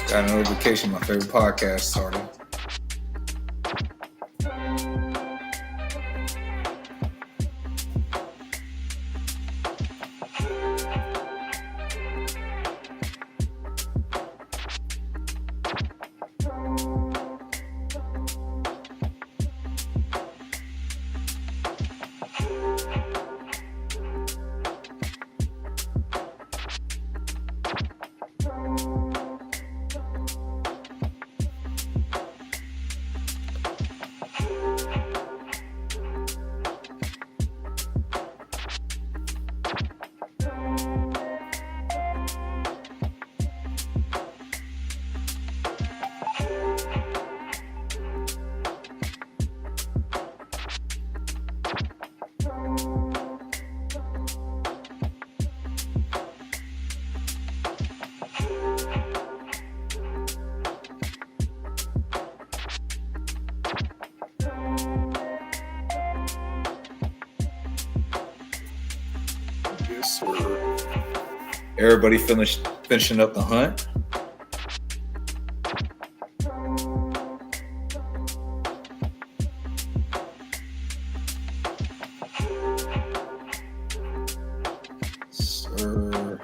Got a notification, my favorite podcast started. Everybody finishing up the hunt. Sir.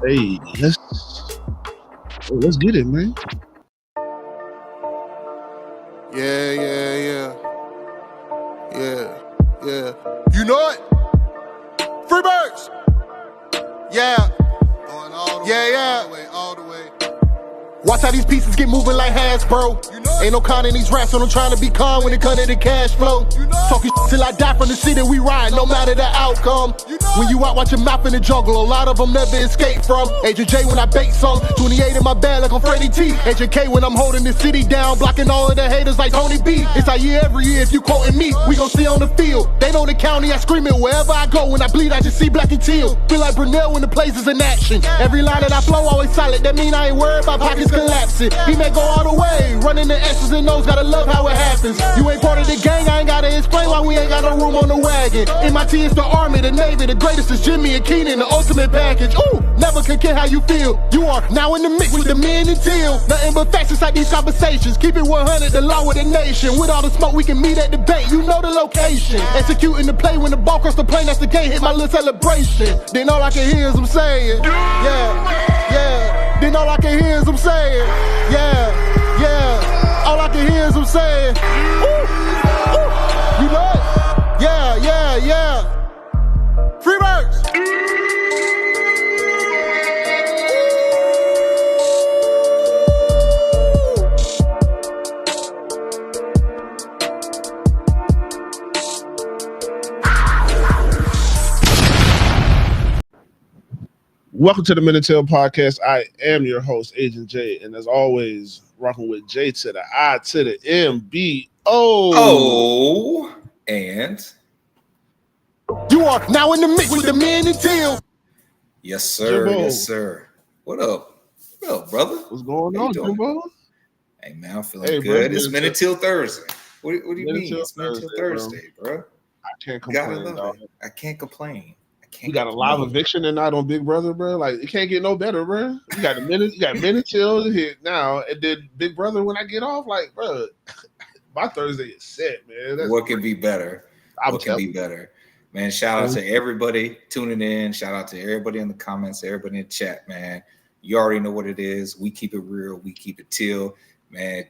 Hey, let's get it, man. Yeah. You know it? Freebirds! Yeah. Going all the way, all the way. Watch how these pieces get moving like Hasbro. You know ain't no con in these raps, so I'm trying to be calm when it comes to the cash flow. You know talking shit till I die from the city we ride, no matter the outcome. You know when you out, watch your mouth in the jungle, a lot of them never escape from. Agent J when I bait some, 28 in my bag like I'm Freddie T. Agent K when I'm holding the city down, blocking all of the haters like Tony B. It's our year every year, if you quoting me, we gon' see on the field. They know the county, I scream it wherever I go. When I bleed, I just see black and teal. Feel like Brunel when the place is in action. Every line that I flow always solid, that mean I ain't worried about pockets collapsing. He may go all the way, running the X's and O's, gotta love how it happens. You ain't part of the gang, I ain't gotta explain why we ain't got no room on the wagon. MIT is the army, the navy, the greatest is Jimmy and Keenan, the ultimate package. Ooh, never never could care how you feel. You are now in the mix with the men and Teal. Nothing but facts inside these conversations. Keep it 100, the law of the nation. With all the smoke, we can meet at the bank. You know the location. Executing the play when the ball cross the plane. That's the game. Hit my little celebration. Then all I can hear is them saying, yeah. Then all I can hear is them saying, yeah. All I can hear is them saying, ooh. You know it? Yeah. Free birds. Welcome to the Men and Teal podcast. I am your host, Agent J, and as always, rocking with J to the I to the M-B-O. Oh, and you are now in the mix with the men and Teal. Yes, sir. Jimbo. Yes, sir. What up? What up, brother? What's going How on, you doing? Jimbo? Hey, man, I'm feeling good. It's Men and Teal Thursday. What do you mean? It's Men and Teal Thursday, bro. I can't complain, dog. I can't complain. We got a live eviction tonight on Big Brother, bro. Like, it can't get no better, bro. You got Men and Teal hit now, and then Big Brother when I get off, like, bro, my Thursday is set, man. What can be better? What can be better? Man, shout out to everybody tuning in. Shout out to everybody in the comments, everybody in the chat, man. You already know what it is. We keep it real. We keep it teal, man.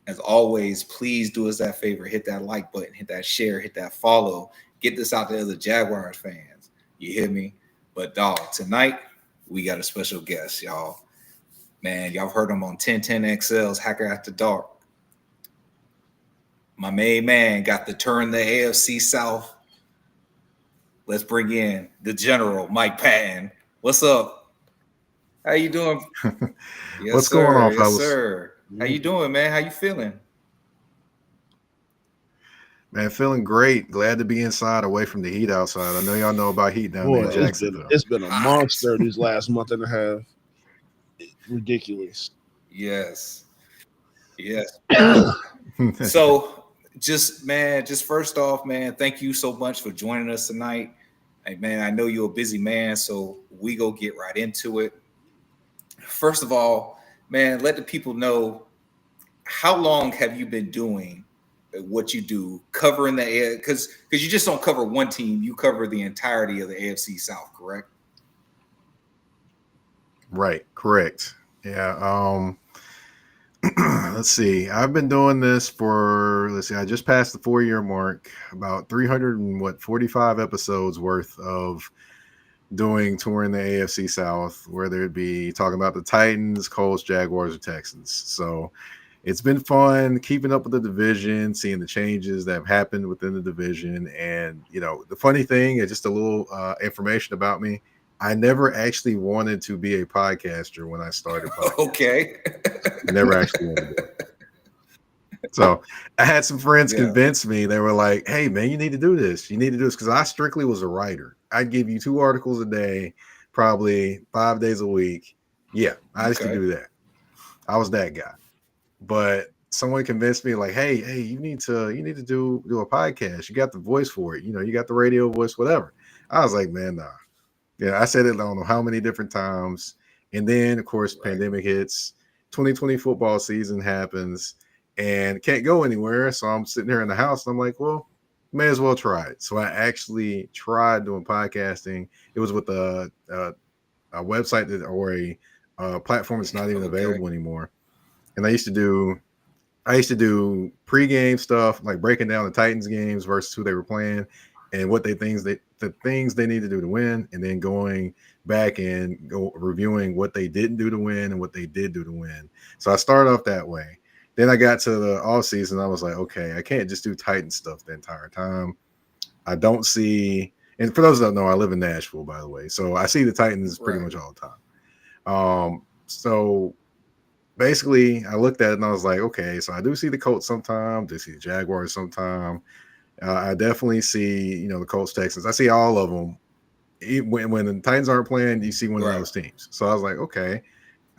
As always, please do us that favor. Hit that like button, hit that share, hit that follow. Get this out to other Jaguars fans. You hear me? But, dog, tonight we got a special guest, y'all. Man, y'all heard him on 1010XL's Hacker After Dark. My main man got to turn the AFC South. Let's bring in the General, Mike Patton. What's up? How you doing? Yes, What's going on, yes, fellas? Sir. How you doing, man? How you feeling? Man, feeling great. Glad to be inside, away from the heat outside. I know y'all know about heat down there in Jacksonville. It's been a monster these last month and a half. Ridiculous. Yes. So, just first off, man, thank you so much for joining us tonight. Hey, man, I know you're a busy man, so we go get right into it. First of all, man, let the people know, how long have you been doing what you do, covering the air? Because you just don't cover one team, you cover the entirety of the AFC South, correct? Right, correct. Yeah. Let's see. I've been doing this for, I just passed the 4-year mark, about 345 episodes worth of touring the AFC South, whether it be talking about the Titans, Colts, Jaguars, or Texans. So it's been fun keeping up with the division, seeing the changes that have happened within the division. And, the funny thing is, just a little information about me. I never actually wanted to be a podcaster when I started podcasting. Okay. Never actually wanted to do it. So I had some friends convince me. They were like, hey, man, you need to do this. You need to do this. Because I strictly was a writer. I'd give you 2 articles a day, probably 5 days a week. Yeah, I used to do that. I was that guy. But someone convinced me, like, hey, you need to do a podcast. You got the voice for it. You got the radio voice, whatever. I was like, man, nah. Yeah, I said it, I don't know how many different times. And then, of course, pandemic hits, 2020 football season happens, and can't go anywhere. So I'm sitting here in the house, and I'm like, well, may as well try it. So I actually tried doing podcasting. It was with a website or a platform that's not even available anymore. And I used to do pregame stuff, like breaking down the Titans games versus who they were playing and the things they need to do to win, and then going back and reviewing what they didn't do to win and what they did do to win. So I started off that way. Then I got to the off season. I was like, okay, I can't just do Titan stuff the entire time. I don't see, and for those that don't know, I live in Nashville, by the way. So I see the Titans pretty much all the time. So basically I looked at it and I was like, okay, so I do see the Colts sometime, do see the Jaguars sometime. I definitely see, the Colts, Texans. I see all of them. When the Titans aren't playing, you see one of those teams. So I was like, okay,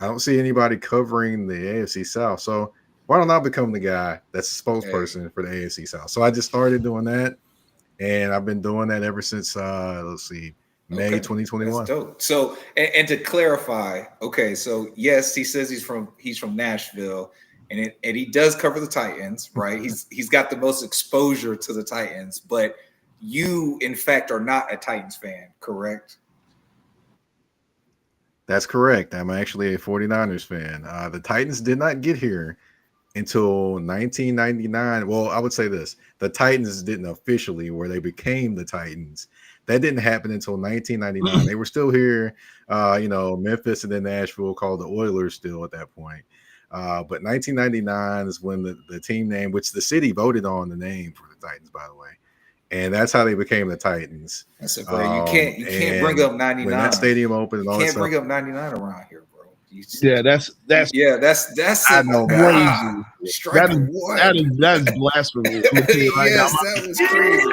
I don't see anybody covering the AFC South. So why don't I become the guy that's a spokesperson for the AFC South? So I just started doing that, and I've been doing that ever since, May 2021. That's dope. So, and to clarify, okay, so yes, he says he's from Nashville, and he does cover the Titans, right? he's got the most exposure to the Titans, but you, in fact, are not a Titans fan, correct? That's correct. I'm actually a 49ers fan. The Titans did not get here until 1999. Well, I would say this. The Titans didn't officially, where they became the Titans. That didn't happen until 1999. They were still here, Memphis and then Nashville, called the Oilers still at that point. But 1999 is when the team name, which the city voted on the name for the Titans, by the way. And that's how they became the Titans. That's it, bro. You can't bring up 99. When that stadium opened, and all you can't bring up 99 around here, bro. That's I know, crazy. Strike one. That is blasphemy. Yes, that was crazy.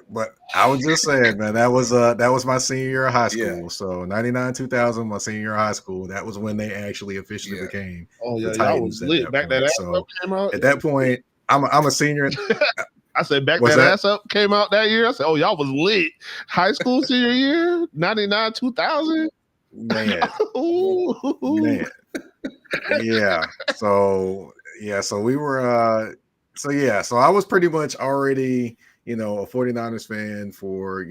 But I was just saying, man, that was my senior year of high school. Yeah. So 99, 2000, my senior year of high school, that was when they actually officially became the Titans. Was lit. Back that ass up came out. At that point, I'm a senior. I said back that ass up came out that year. I said, oh, y'all was lit. High school senior year, 99, 2000. Man. Man. Yeah. So we were so I was pretty much already, a 49ers fan for,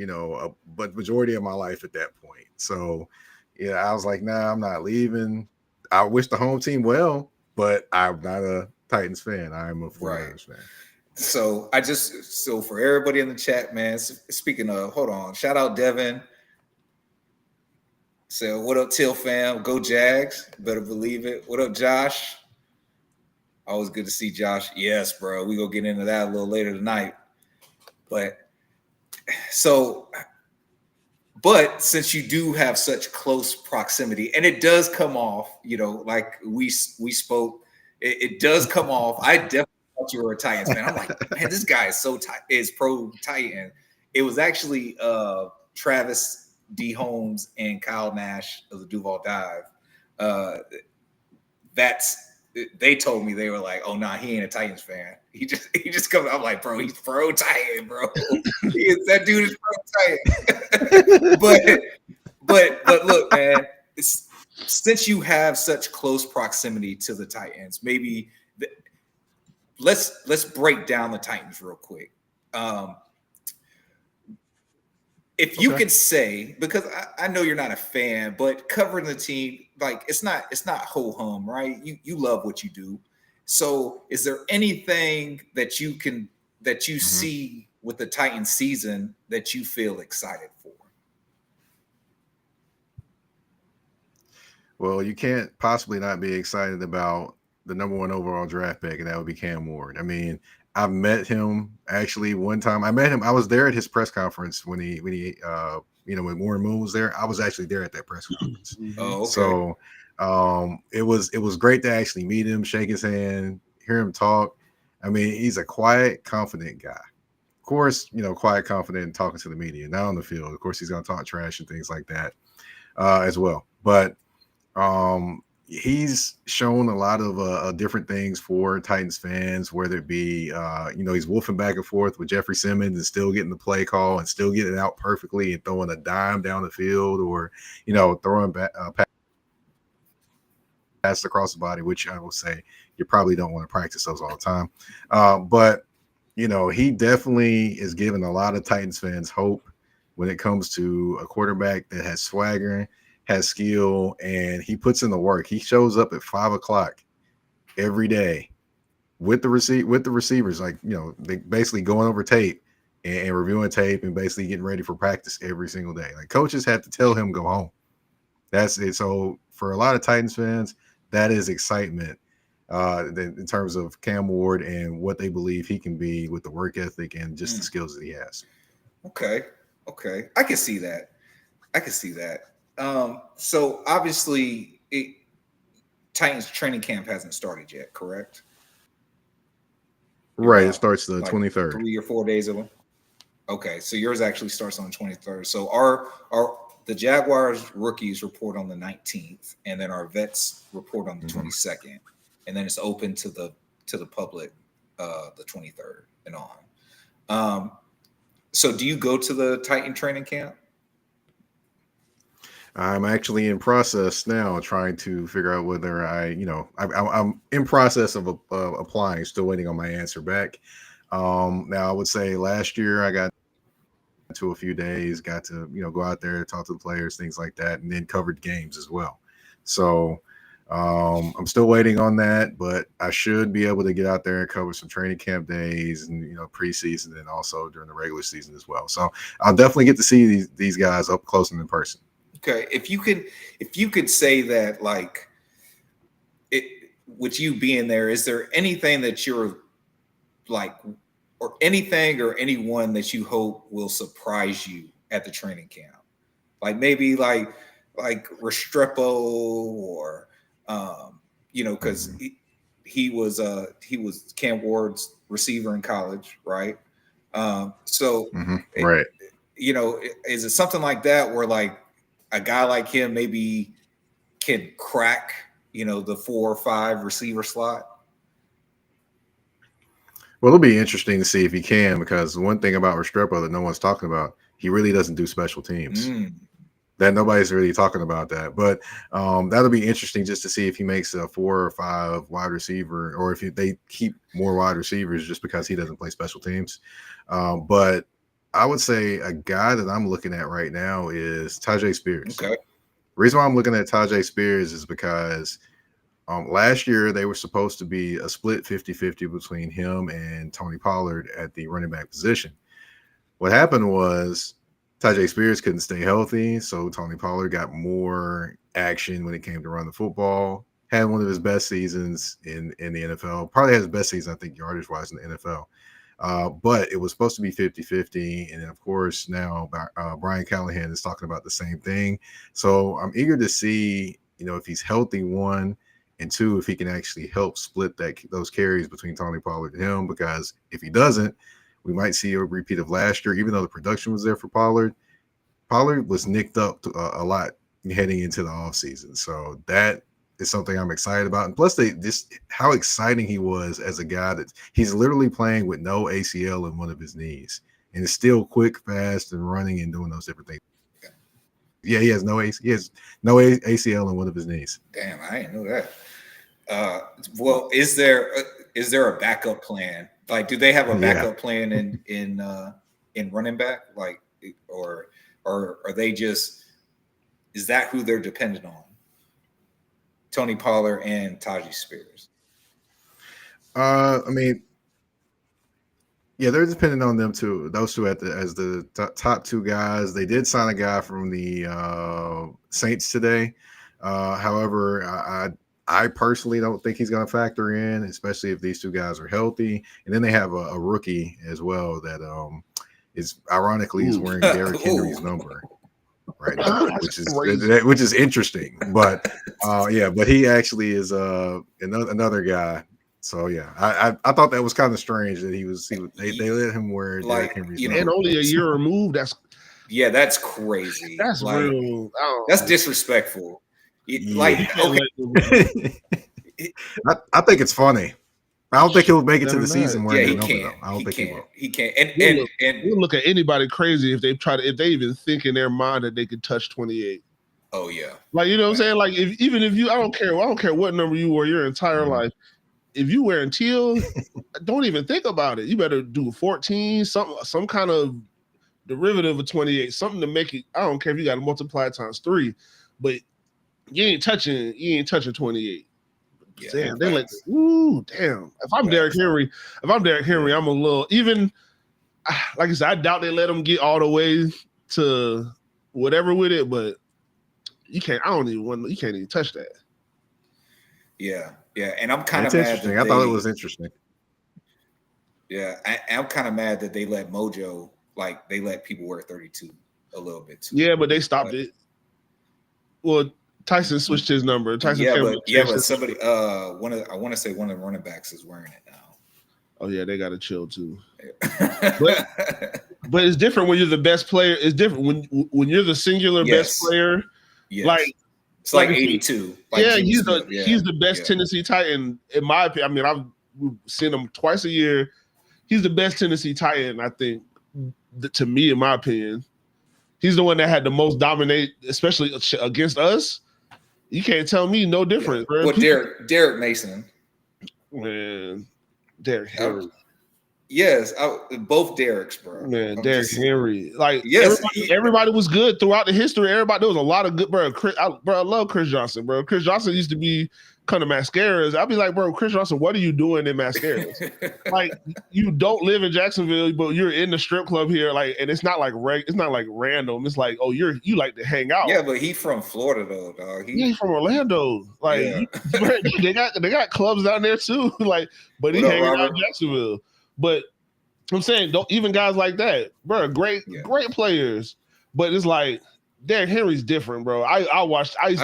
but majority of my life at that point. So I was like, nah, I'm not leaving. I wish the home team well, but I'm not a Titans fan. I'm a 49ers fan. So for everybody in the chat, man, speaking of, hold on, shout out Devin. So what up, Teal fam? Go Jags. Better believe it. What up, Josh? Always good to see Josh. Yes, bro. We gonna get into that a little later tonight. But since you do have such close proximity, and it does come off, like we spoke, it does come off. I definitely thought you were a Titans fan. I'm like, man, this guy is pro Titan. It was actually Travis D. Holmes and Kyle Nash of the Duval Dive. They told me, they were like, oh nah, he ain't a Titans fan. He just comes. I'm like, bro, he's pro Titan, bro. That dude is pro Titan. but look, man, since you have such close proximity to the Titans, maybe let's break down the Titans real quick. If you could say, because I know you're not a fan, but covering the team, like it's not ho hum, right? You love what you do. So is there anything that you see with the Titans season that you feel excited for? Well, you can't possibly not be excited about the number 1 overall draft pick, and that would be Cam Ward. I mean, I've met him actually one time. I met him. I was there at his press conference when he when Warren Moon was there. I was actually there at that press conference. Oh, okay. So it was great to actually meet him, shake his hand, hear him talk. I mean, he's a quiet, confident guy. Of course, quiet, confident, and talking to the media, not on the field. Of course, he's going to talk trash and things like that as well. But he's shown a lot of different things for Titans fans, whether it be, he's wolfing back and forth with Jeffrey Simmons and still getting the play call and still getting it out perfectly and throwing a dime down the field, or, throwing pass across the body, which I will say you probably don't want to practice those all the time. But, he definitely is giving a lot of Titans fans hope when it comes to a quarterback that has swagger, has skill, and he puts in the work. He shows up at 5:00 every day with the receivers, like, they basically going over tape and reviewing tape and basically getting ready for practice every single day. Like, coaches have to tell him go home. That's it. So for a lot of Titans fans, that is excitement in terms of Cam Ward and what they believe he can be with the work ethic and just the skills that he has. Okay. I can see that. So obviously, Titans training camp hasn't started yet, correct? Right. It starts the 23rd. 3 or 4 days ago. Okay, so yours actually starts on the 23rd. So the Jaguars rookies report on the 19th, and then our vets report on the 22nd, and then it's open to the public the 23rd and on. So do you go to the Titan training camp? I'm actually in process now, trying to figure out whether I'm in process of applying. Still waiting on my answer back. Now I would say last year I got to a few days, got to go out there, talk to the players, things like that, and then covered games as well. So I'm still waiting on that, but I should be able to get out there and cover some training camp days and preseason, and also during the regular season as well. So I'll definitely get to see these guys up close and in person. Okay, if you could say that, like, with you being there, is there anything that you're like, or anything or anyone that you hope will surprise you at the training camp? Like maybe like Restrepo, or because he was Cam Ward's receiver in college, right? Right. Is it something like that where like a guy like him maybe can crack, the 4 or 5 receiver slot? Well, it'll be interesting to see if he can, because one thing about Restrepo that no one's talking about, he really doesn't do special teams. That nobody's really talking about that. But that'll be interesting just to see if he makes a 4 or 5 wide receiver, or if they keep more wide receivers just because he doesn't play special teams. But I would say a guy that I'm looking at right now is Tyjae Spears. Okay. The reason why I'm looking at Tyjae Spears is because last year they were supposed to be a split 50-50 between him and Tony Pollard at the running back position. What happened was Tyjae Spears couldn't stay healthy, so Tony Pollard got more action when it came to run the football. Had one of his best seasons in the NFL. Probably had his best season, I think, yardage-wise in the NFL. But it was supposed to be 50-50. And then, of course, now Brian Callahan is talking about the same thing. So I'm eager to see, if he's healthy, 1, and 2, if he can actually help split those carries between Tony Pollard and him. Because if he doesn't, we might see a repeat of last year. Even though the production was there for Pollard was nicked up a lot heading into the offseason. So that is something I'm excited about. And plus, how exciting he was as a guy that he's literally playing with no ACL in one of his knees, and is still quick, fast, and running and doing those different things. Yeah, he has no ACL in one of his knees. Damn, I didn't know that. Well, is there a backup plan? Like, do they have a backup plan in running back? Like, or are they just, is that who they're dependent on? Tony Pollard and Tyjae Spears. I mean, yeah, they're dependent on them too. Those two as the top 2 guys. They did sign a guy from the Saints today. However, I personally don't think he's going to factor in, especially if these 2 guys are healthy. And then they have a rookie as well that is ironically is wearing Derrick Henry's number right now, which is interesting. But but he actually is another guy. So yeah, I thought that was kind of strange that they let him wear Derrick Henry's number. And only a year removed. That's crazy. That's like, real. That's disrespectful. I think it's funny. I don't think he'll make it to the season where he can't. I don't think he will. He can't. And we'll look at anybody crazy if they even think in their mind that they could touch 28. Oh yeah. Like, you know what I'm saying? Like, even if you, I don't care what number you wore your entire life. If you wearing teal, don't even think about it. You better do 14, some kind of derivative of 28, something to make it. I don't care if you got to multiply it times 3, but you ain't touching 28. Yeah, damn, they like, damn. If I'm Derrick Henry, I'm a little, even like I said, I doubt they let him get all the way to whatever with it, but you can't even touch that. Yeah. And I'm kind of mad. Interesting. I thought it was interesting. Yeah, I'm kind of mad that they let Mojo, like, they let people wear 32 a little bit too. Yeah, but they stopped it. Well, Tyson switched his number. But somebody, I want to say one of the running backs is wearing it now. Oh yeah, they got to chill too. but it's different when you're the best player. It's different when you're the singular best player. Yes. Like, it's like 82. Like he's the best Tennessee Titan in my opinion. I mean, I've seen him twice a year. He's the best Tennessee Titan, I think, to me, in my opinion, he's the one that had the most dominate, especially against us. You can't tell me no difference, bro. Well, Derek Mason. Man, Derek Henry. Yes, both Derricks, bro. Man, Derek Henry. Like, yes, everybody was good throughout the history. There was a lot of good, bro. I love Chris Johnson, bro. Chris Johnson used to be kind of mascaras. I'd be like, bro, Chris Johnson, what are you doing in mascaras? Like, you don't live in Jacksonville, but you're in the strip club here, like, and it's not like random. It's like, oh, you like to hang out. Yeah, but he's from Florida though, dog. He's from Orlando. Like, they got clubs down there too. Like, but he hanging out in Jacksonville. But I'm saying, don't even guys like that, bro. Great players. But it's like Derrick Henry's different, bro. I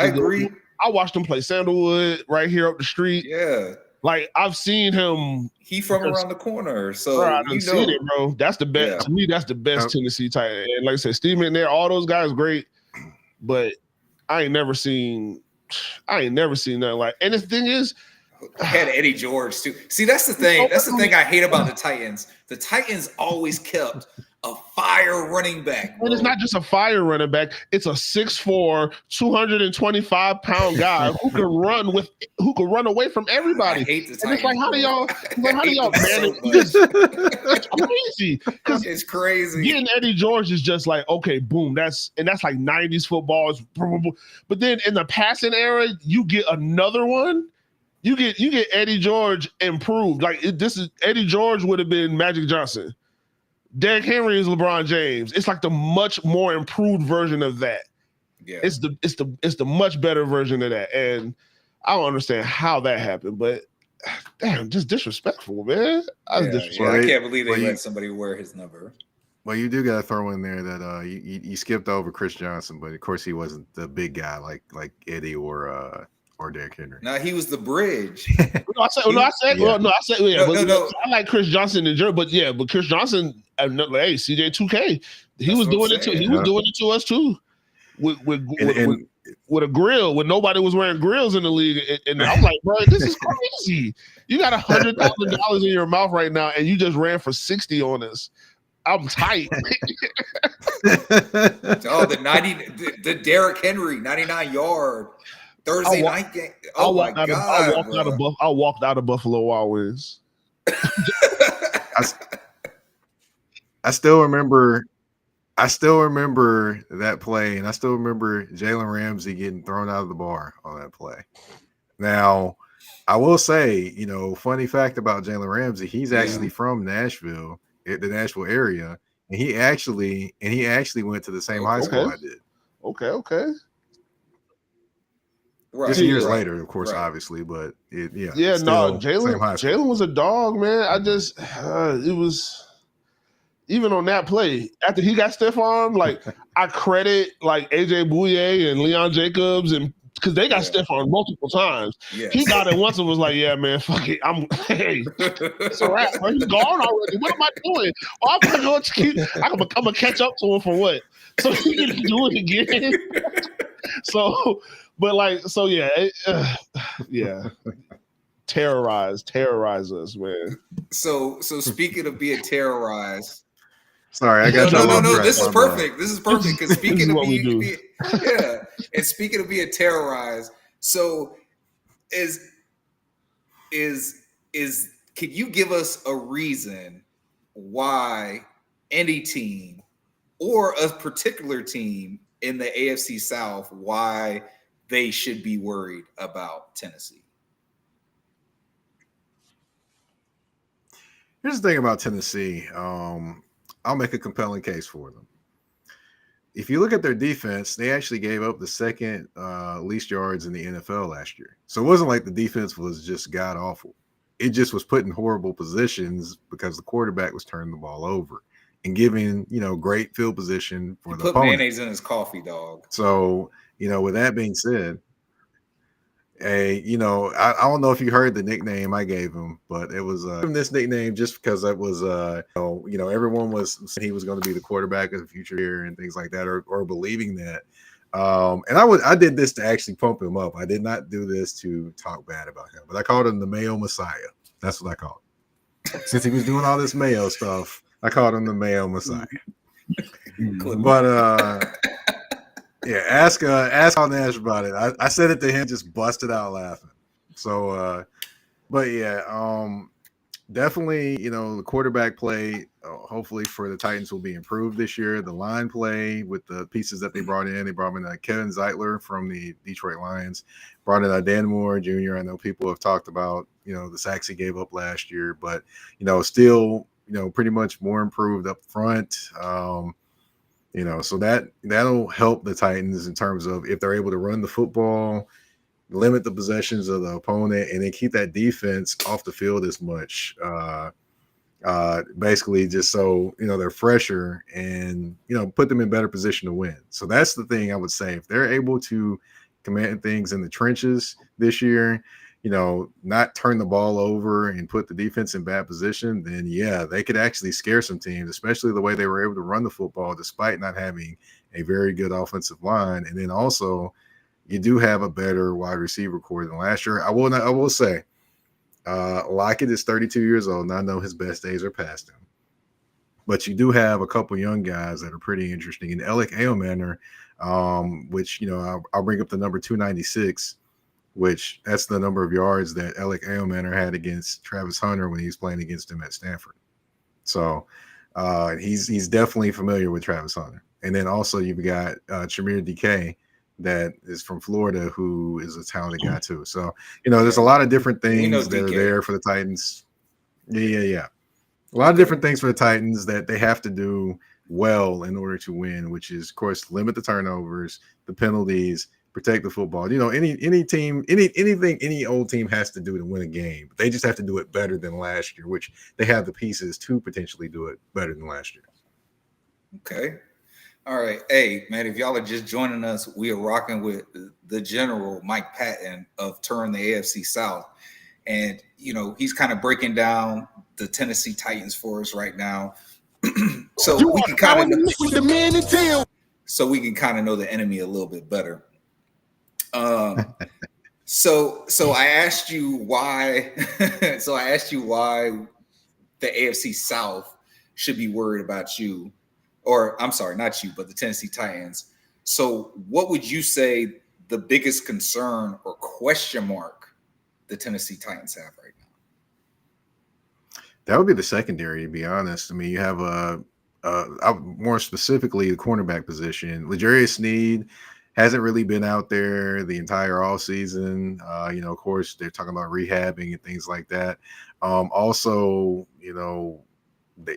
agree. I watched him play Sandalwood right here up the street. Yeah. Like, I've seen him. He from around the corner. So bro, I've seen it, bro. That's the best. Yeah. To me, that's the best Tennessee tight end. And like I said, Steve McNair, all those guys great. But I ain't never seen nothing like. And the thing is, had Eddie George too. See, that's the thing. That's the thing I hate about the Titans. The Titans always kept a fire running back. And it's not just a fire running back. It's a 6'4", 225-pound guy who can run away from everybody. I hate the Titans. And it's like, how do y'all manage? It's crazy. It's crazy. Getting Eddie George is just like, okay, boom. That's like 90s football. But then in the passing era, you get another one. You get Eddie George improved. Like, this is Eddie George would have been Magic Johnson. Derrick Henry is LeBron James. It's like the much more improved version of that. Yeah, it's the much better version of that. And I don't understand how that happened, but damn, just disrespectful, man. I can't believe they let somebody wear his number. Well, you do got to throw in there that you skipped over Chris Johnson, but of course he wasn't the big guy like Eddie or Derrick Henry. No, he was the bridge. I like Chris Johnson and but Chris Johnson, hey, CJ2K, he was doing it too. He was doing it to us too, with a grill when nobody was wearing grills in the league. And I'm like, bro, this is crazy. You got $100,000 in your mouth right now, and you just ran for 60 on us. I'm tight. The Derrick Henry 99-yard. Thursday night game. Oh my God! I walked out of Buffalo Wild Wings. I still remember that play, and I still remember Jalen Ramsey getting thrown out of the bar on that play. Now, I will say, funny fact about Jalen Ramsey, he's actually from Nashville, the Nashville area, and he actually went to the same high school I did. Okay. Right. Just years later, of course, obviously, but Jalen was a dog, man. I just it was even on that play after he got stiff arm. Like, I credit like AJ Bouye and Leon Jacobs, and because they got stiff arm multiple times. Yes. He got it once and was like, "Yeah, man, fuck it, it's a wrap. He's gone already. What am I doing? I'm gonna catch up to him for what? So he can do it again." Terrorize us, man. So speaking of being terrorized, sorry, I got no. This is perfect. This is perfect because speaking of being and speaking of being terrorized, so is can you give us a reason why any team or a particular team in the AFC South, why they should be worried about Tennessee? Here's the thing about Tennessee. I'll make a compelling case for them. If you look at their defense, they actually gave up the second least yards in the NFL last year. So it wasn't like the defense was just god awful. It just was put in horrible positions because the quarterback was turning the ball over and giving, great field position for the opponent. Put mayonnaise in his coffee, dog. So, with that being said, I don't know if you heard the nickname I gave him, but it was this nickname just because it was, everyone was saying he was going to be the quarterback of the future here and things like that, or believing that. And I did this to actually pump him up. I did not do this to talk bad about him, but I called him the Mayo Messiah. That's what I called him. Since he was doing all this Mayo stuff, I called him the Mayo Messiah. Clip. But yeah, ask Al Nash about it. I said it to him, just busted out laughing. So but yeah, definitely, the quarterback play, hopefully for the Titans will be improved this year. The line play with the pieces that they brought in Kevin Zeitler from the Detroit Lions, brought in Dan Moore Jr. I know people have talked about, the sacks he gave up last year, but, still, pretty much more improved up front. So that'll help the Titans in terms of if they're able to run the football, limit the possessions of the opponent, and then keep that defense off the field as much. Basically just so they're fresher and put them in better position to win. So that's the thing I would say. If they're able to command things in the trenches this year, not turn the ball over and put the defense in bad position, then yeah, they could actually scare some teams, especially the way they were able to run the football despite not having a very good offensive line. And then also you do have a better wide receiver core than last year. I will say, Lockett is 32 years old, and I know his best days are past him. But you do have a couple young guys that are pretty interesting. And Alec Aomanor, which, I'll bring up the number 296, which that's the number of yards that Alec Aomanor had against Travis Hunter when he was playing against him at Stanford. So he's definitely familiar with Travis Hunter. And then also you've got Chimere DK, that is from Florida, who is a talented guy too. So, there's a lot of different things that are there for the Titans. Yeah. A lot of different things for the Titans that they have to do well in order to win, which is, of course, limit the turnovers, the penalties, protect the football. Any team, anything any old team has to do to win a game. They just have to do it better than last year, which they have the pieces to potentially do it better than last year. Okay. All right. Hey, man, if y'all are just joining us, we are rocking with the general Mike Patton of Turn the AFC South. And, he's kind of breaking down the Tennessee Titans for us right now. So we can kind of know the enemy a little bit better. So I asked you why. So I asked you why the AFC South should be worried about you. Or I'm sorry, not you, but the Tennessee Titans. So what would you say the biggest concern or question mark the Tennessee Titans have right now? That would be the secondary, to be honest. I mean, you have more specifically the cornerback position. L'Jarius Sneed hasn't really been out there the entire offseason. Of course, they're talking about rehabbing and things like that. Also,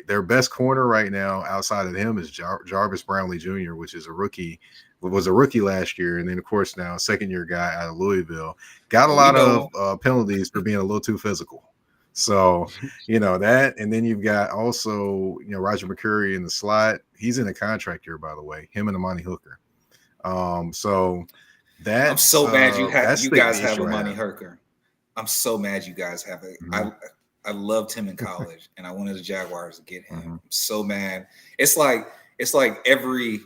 their best corner right now outside of him is Jarvis Brownlee Jr., which is was a rookie last year. And then, of course, now second-year guy out of Louisville. Got a lot of penalties for being a little too physical. So, that. And then you've got also, Roger McCurry in the slot. He's in a contract year, by the way, him and Amani Hooker. So that I'm so mad you guys have Amani Hooker. I'm so mad you guys have it. Mm-hmm. I loved him in college, and I wanted the Jaguars to get him. Mm-hmm. I'm so mad. It's like every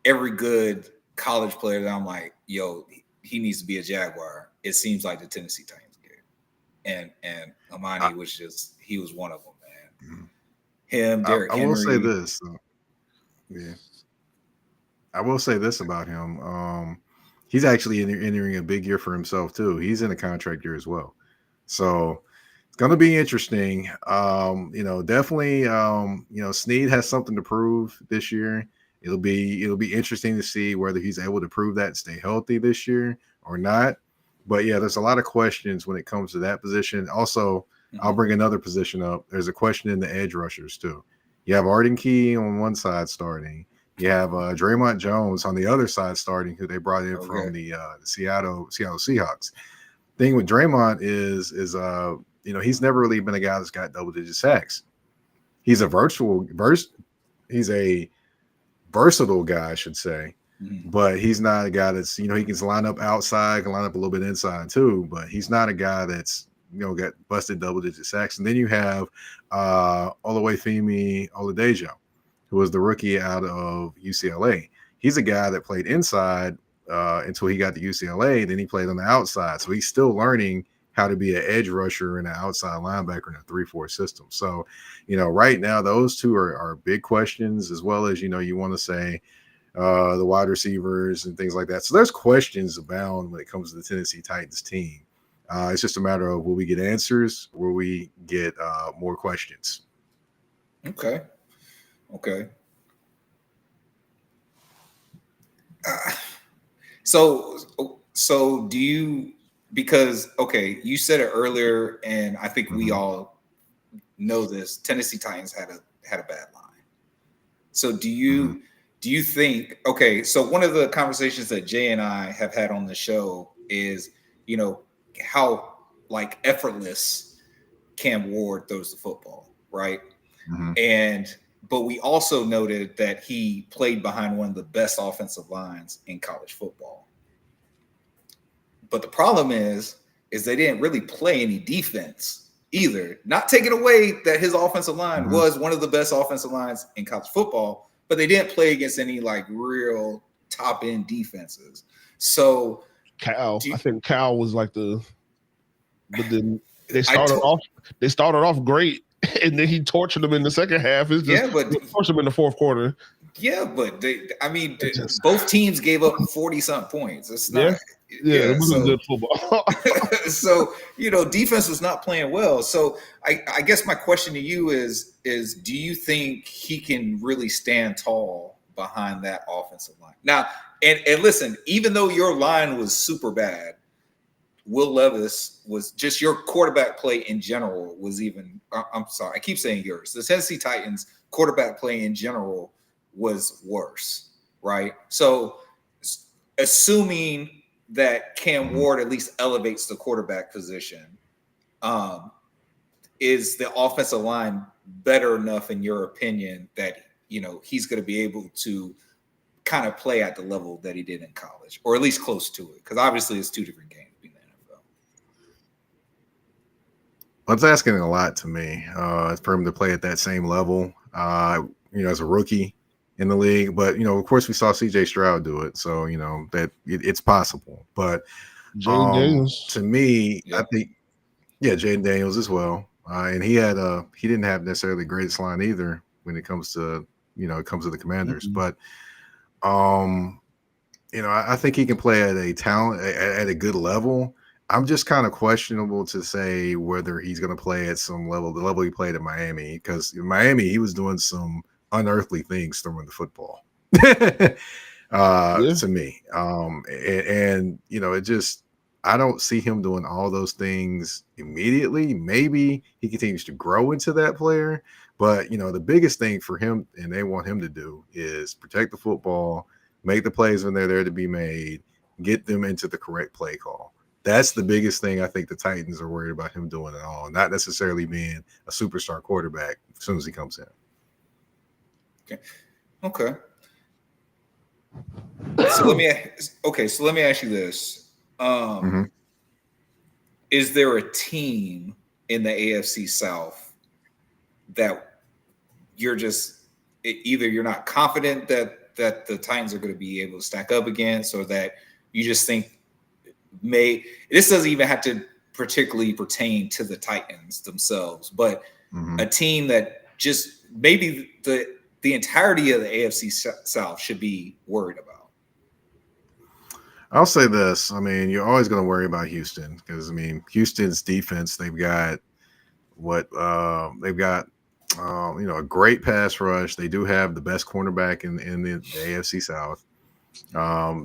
good college player that I'm like, yo, he needs to be a Jaguar. It seems like the Tennessee Titans get, and Amani he was one of them, man. Mm-hmm. Him, Derrick Henry. I will say this. Yeah, I will say this about him. He's actually entering a big year for himself too. He's in a contract year as well, so. It's going to be interesting. Definitely, Sneed has something to prove this year. It'll be interesting to see whether he's able to prove that and stay healthy this year or not. But yeah, there's a lot of questions when it comes to that position. Also, I'll bring another position up. There's a question in the edge rushers too. You have Arden Key on one side starting. You have Draymond Jones on the other side starting, who they brought in from the Seattle Seahawks. Thing with Draymond is he's never really been a guy that's got double-digit sacks. He's a versatile guy, I should say, but he's not a guy that's he can line up outside, can line up a little bit inside too, but he's not a guy that's got busted double-digit sacks. And then you have Oluwafemi Oladejo, who was the rookie out of UCLA. He's a guy that played inside until he got to UCLA. Then he played on the outside, so he's still learning how to be an edge rusher and an outside linebacker in a 3-4 system. So, right now those two are big questions, as well as, you want to say the wide receivers and things like that. So there's questions abound when it comes to the Tennessee Titans team. It's just a matter of, will we get answers? Will we get more questions? Okay. So do you, because, you said it earlier, and I think we all know this, Tennessee Titans had a bad line. So do you think, so one of the conversations that Jay and I have had on the show is, how like effortless Cam Ward throws the football, right? But we also noted that he played behind one of the best offensive lines in college football. But the problem is they didn't really play any defense either. Not taking away that his offensive line was one of the best offensive lines in college football, but they didn't play against any like real top end defenses. So Cal, I think Cal was like but then they started off great, and then he tortured them in the second half. But tortured them in the fourth quarter. Yeah, but both teams gave up 40-something points. It's not. It wasn't good football. So defense was not playing well. So I guess my question to you is do you think he can really stand tall behind that offensive line? Now, and listen, even though your line was super bad, Will Levis was just your quarterback play in general was even. I'm sorry, I keep saying yours. The Tennessee Titans quarterback play in general was worse, right? So assuming that Cam Ward at least elevates the quarterback position, is the offensive line better enough, in your opinion, that he's going to be able to kind of play at the level that he did in college, or at least close to it? Because obviously it's two different games in the NFL. That's asking a lot to me. For him to play at that same level, as a rookie in the league. But, of course, we saw C.J. Stroud do it. So, that it's possible. But to me, I think, Jaden Daniels as well. And he didn't have necessarily the greatest line either when it comes to, the Commanders. But, I think he can play at at a good level. I'm just kind of questionable to say whether he's going to play at some level, the level he played at Miami, because in Miami, he was doing some unearthly things throwing the football to me. It just, I don't see him doing all those things immediately. Maybe he continues to grow into that player, but the biggest thing for him, and they want him to do, is protect the football, make the plays when they're there to be made, get them into the correct play call. That's the biggest thing I think the Titans are worried about him doing at all, not necessarily being a superstar quarterback as soon as he comes in. Okay. So let me ask you this. Is there a team in the AFC South that you're just either you're not confident that the Titans are going to be able to stack up against, or that you just think this doesn't even have to particularly pertain to the Titans themselves, but a team that just maybe the entirety of the AFC South should be worried about? I'll say this. I mean, you're always going to worry about Houston because, Houston's defense, they've got a great pass rush. They do have the best cornerback in the AFC South.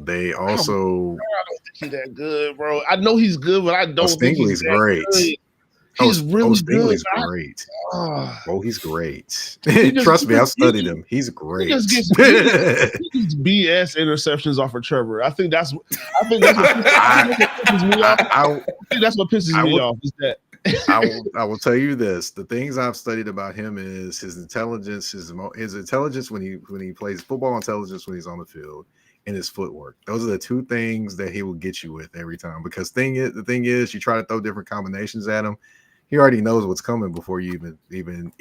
They also... I don't think he's that good, bro. I know he's good, but I don't think he's great. Good. He's really good. Great. He's great. Trust me, I've studied him. He's great. He just gets BS interceptions off of Trevor. I think that's what pisses me off. I think that's what pisses me off. Is that I will tell you this: the things I've studied about him is his intelligence, his intelligence when he plays football, intelligence when he's on the field, and his footwork. Those are the two things that he will get you with every time. Because the thing is, you try to throw different combinations at him, he already knows what's coming before you even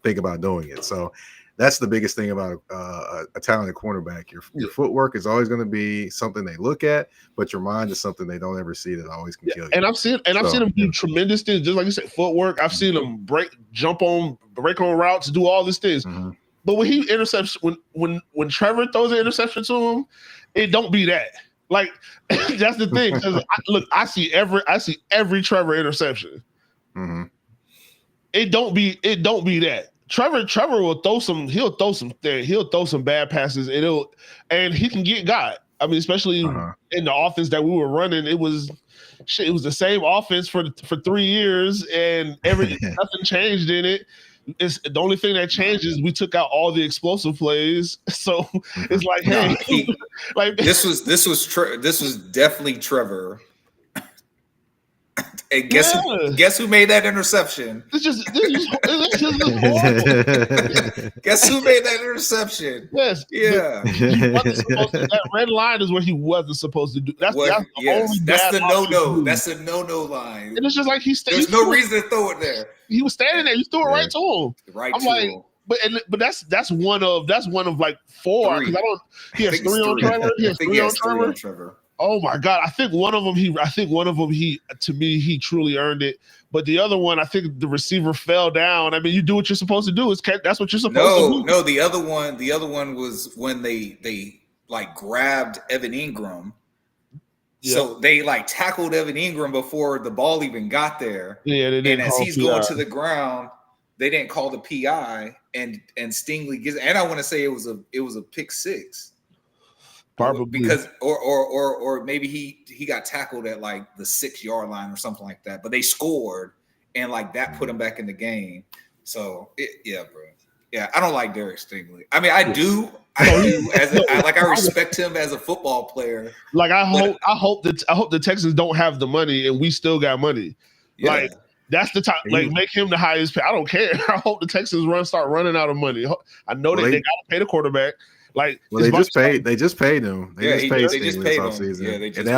think about doing it. So that's the biggest thing about a talented cornerback. Your footwork is always going to be something they look at, but your mind is something they don't ever see that always can kill you. And I've seen him do tremendous things, just like you said, footwork. I've seen him break on routes, do all these things. Mm-hmm. But when he intercepts, when Trevor throws an interception to him, it don't be that. Like that's the thing. I see every Trevor interception. Mm-hmm. It don't be that. Trevor will throw some bad passes and he can get got. I mean, especially in the offense that we were running, it was the same offense for 3 years, and nothing changed in it. It's the only thing that changed is we took out all the explosive plays. So it's like, hey, like this was definitely Trevor. And guess who made that interception? This is Guess who made that interception? Yes. Yeah. That red line is what he wasn't supposed to do. That's the no-no. That's the no-no line. And it's just like there's no reason to throw it there. He was standing there. You threw it right to him. Right I'm to like, him. But that's one of like 4. Because he has 3 on Trevor. He has 3 on Trevor. Oh my God! I think one of them he truly earned it. But the other one, I think the receiver fell down. I mean, you do what you're supposed to do. That's what you're supposed to do. No, the other one was when they like grabbed Evan Ingram. Yeah. So they like tackled Evan Ingram before the ball even got there. Yeah, they didn't. And as he's going to the ground, they didn't call the PI, and Stingley gets. And I want to say it was a pick 6. Probably because or maybe he got tackled at like the 6-yard line or something like that, but they scored and like that put him back in the game. So bro. Yeah, I don't like Derek Stingley. I mean, I do I respect him as a football player. Like I hope the Texans don't have the money and we still got money. Yeah. Like that's the time. Like make him the highest pay. I don't care. I hope the Texans start running out of money. I know they got to pay the quarterback. Like, they just paid him. They just paid him. Yeah,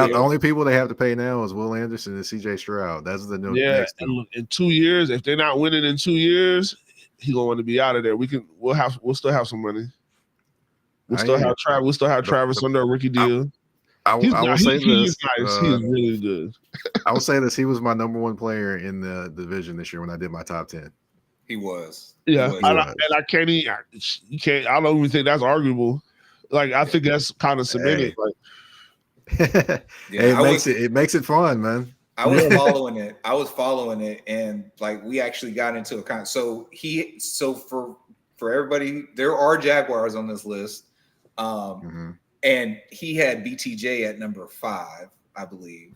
the only people they have to pay now is Will Anderson and CJ Stroud. That's the new next thing. In 2 years, if they're not winning in 2 years, he's going to be out of there. We'll still have some money. We'll still have Travis under a rookie deal. I will say this. He's nice. He's really good. I will say this. He was my number 1 player in the division this year when I did my top 10. He was. Yeah, and I can't. You can't. I don't even think that's arguable. Like I think that's kind of cemented. Like, it makes it fun, man. I was following it, and like we actually got into a kind. So for everybody, there are Jaguars on this list, and he had BTJ at number 5, I believe,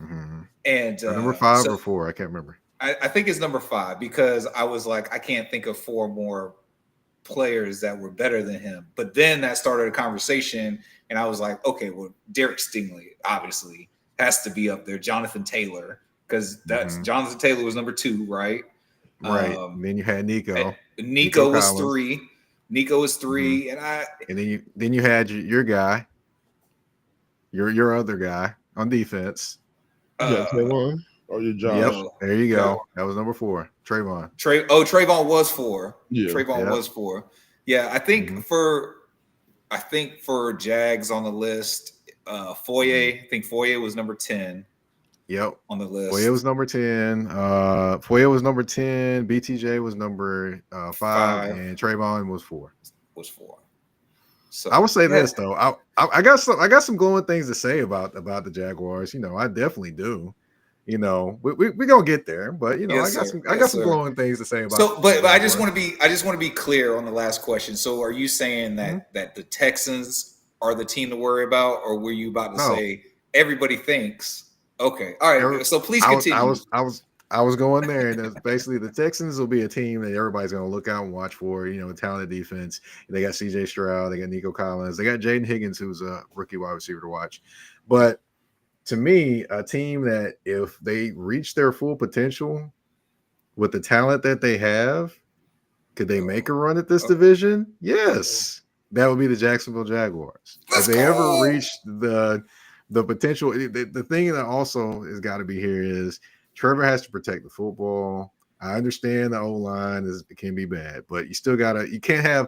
and number 5 or 4, I can't remember. I think it's number 5 because I was like, I can't think of 4 more players that were better than him. But then that started a conversation, and I was like, okay, well, Derek Stingley obviously has to be up there. Jonathan Taylor, because that's Jonathan Taylor was number 2, right? Right. And then you had Nico. Nico was Collins. 3. Nico was 3, and then you had your guy, your other guy on defense. Or your Josh. Yep, there you go. That was number 4. Trayvon. Trayvon was 4. Yeah. Trayvon was 4. Yeah, I think for Jags on the list, Foye. I think Foye was number 10. Yep. On the list. Foye was number 10. Foye was number 10. BTJ was number 5, and Trayvon was 4. So I will say this though. I got some glowing things to say about the Jaguars. You know, I definitely do. You know, we gonna get there, but you know, I got some glowing things to say about. So, but I just want to be clear on the last question. So, are you saying that the Texans are the team to worry about, or were you about to say everybody thinks? Okay, all right. So please continue. I was going there, and basically the Texans will be a team that everybody's going to look out and watch for. You know, talented defense. They got CJ Stroud, they got Nico Collins, they got Jaden Higgins, who's a rookie wide receiver to watch. But to me, a team that if they reach their full potential with the talent that they have, could they make a run at this division? Yes, that would be the Jacksonville Jaguars. If they ever reach the potential, the thing that also has got to be here is Trevor has to protect the football. I understand the O-line can be bad, but you still you can't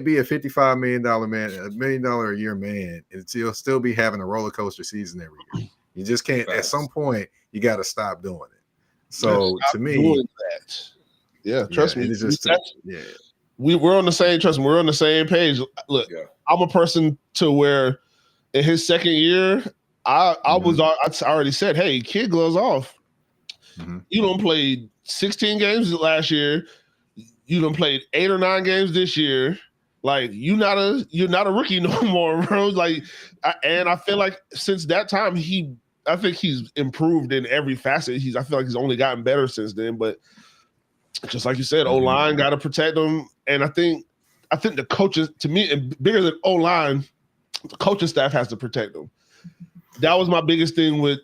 be a $55 million man, $1 million a year man, and still be having a roller coaster season every year. You just can't. At some point, you got to stop doing it. So to me, trust me. It's just we're on the same. Trust me, we're on the same page. Look, I'm a person to where in his second year, I already said, hey, kid gloves off. You don't play 16 games last year. You done played 8 or 9 games this year. Like you're not a rookie no more, bro. Like, I feel like since that time, I think he's improved in every facet. I feel like he's only gotten better since then. But just like you said, O-line got to protect him, and I think the coaches, to me, and bigger than O-line, the coaching staff has to protect him. That was my biggest thing with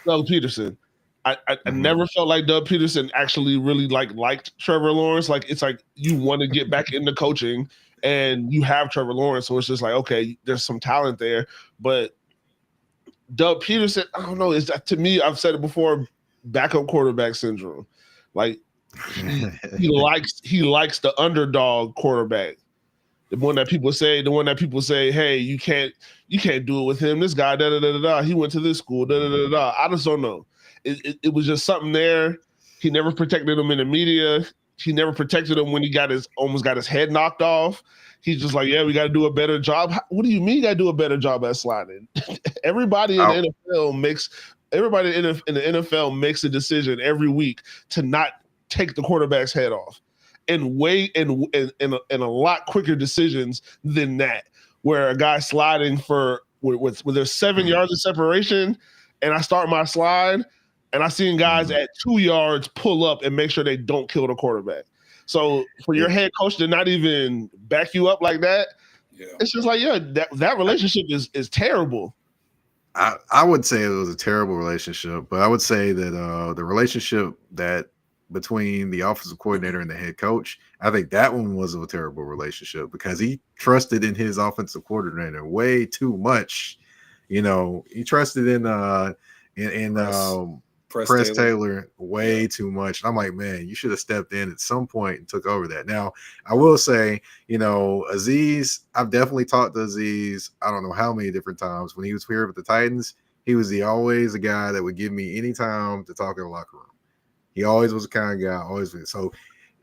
Doug Peterson. I never felt like Doug Peterson actually really liked Trevor Lawrence. Like it's like you want to get back into coaching, and you have Trevor Lawrence, so it's just like okay, there's some talent there. But Doug Peterson, I don't know. To me, I've said it before, backup quarterback syndrome. Like he likes the underdog quarterback. The one that people say, hey, you can't do it with him. This guy, da da da da. He went to this school, da da da da. I just don't know. It was just something there. He never protected him in the media. He never protected him when he almost got his head knocked off. He's just like, yeah, we got to do a better job. What do you mean you got to do a better job at sliding? Everybody in the NFL makes a decision every week to not take the quarterback's head off, and a lot quicker decisions than that, where a guy sliding with there's 7 yards of separation, and I start my slide, and I seen guys at 2 yards pull up and make sure they don't kill the quarterback. So for your head coach to not even back you up like that, it's just like, that relationship is terrible. I would say it was a terrible relationship, but I would say that the relationship that between the offensive coordinator and the head coach, I think that one was a terrible relationship because he trusted in his offensive coordinator way too much. You know, he trusted in Press Taylor way too much. I'm like, man, you should have stepped in at some point and took over that. Now, I will say, Azeez, I've definitely talked to Azeez, I don't know how many different times. When he was here with the Titans, he was always a guy that would give me any time to talk in the locker room. He always was a kind of guy, always. So,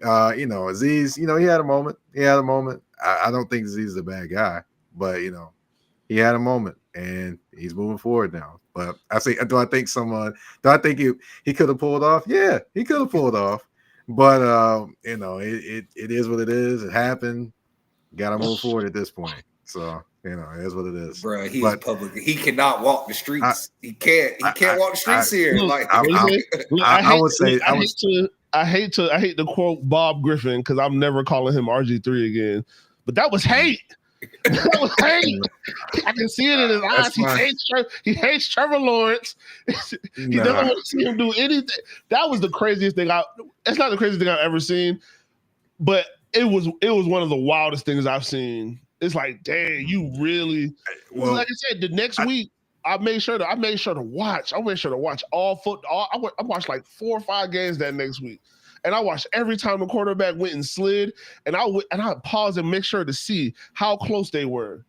Azeez, he had a moment. I don't think Azeez is a bad guy, but, he had a moment, and he's moving forward now. But do I think he could have pulled off? Yeah, he could have pulled off. But, it is what it is. It happened. Got to move forward at this point. So, it is what it is. Bro, he's public. He cannot walk the streets. He can't walk the streets here. I hate to quote Bob Griffin because I'm never calling him RG3 again. But that was hate. That was hate. I can see it in his eyes. He hates Trevor Lawrence. He doesn't want to see him do anything. That was the craziest thing. It's not the craziest thing I've ever seen, but it was one of the wildest things I've seen. It's like, dang, you really. Well, like I said, the next week I made sure to watch. I made sure to watch all football. I watched like 4 or 5 games that next week. And I watched every time the quarterback went and slid, and I paused and make sure to see how close they were.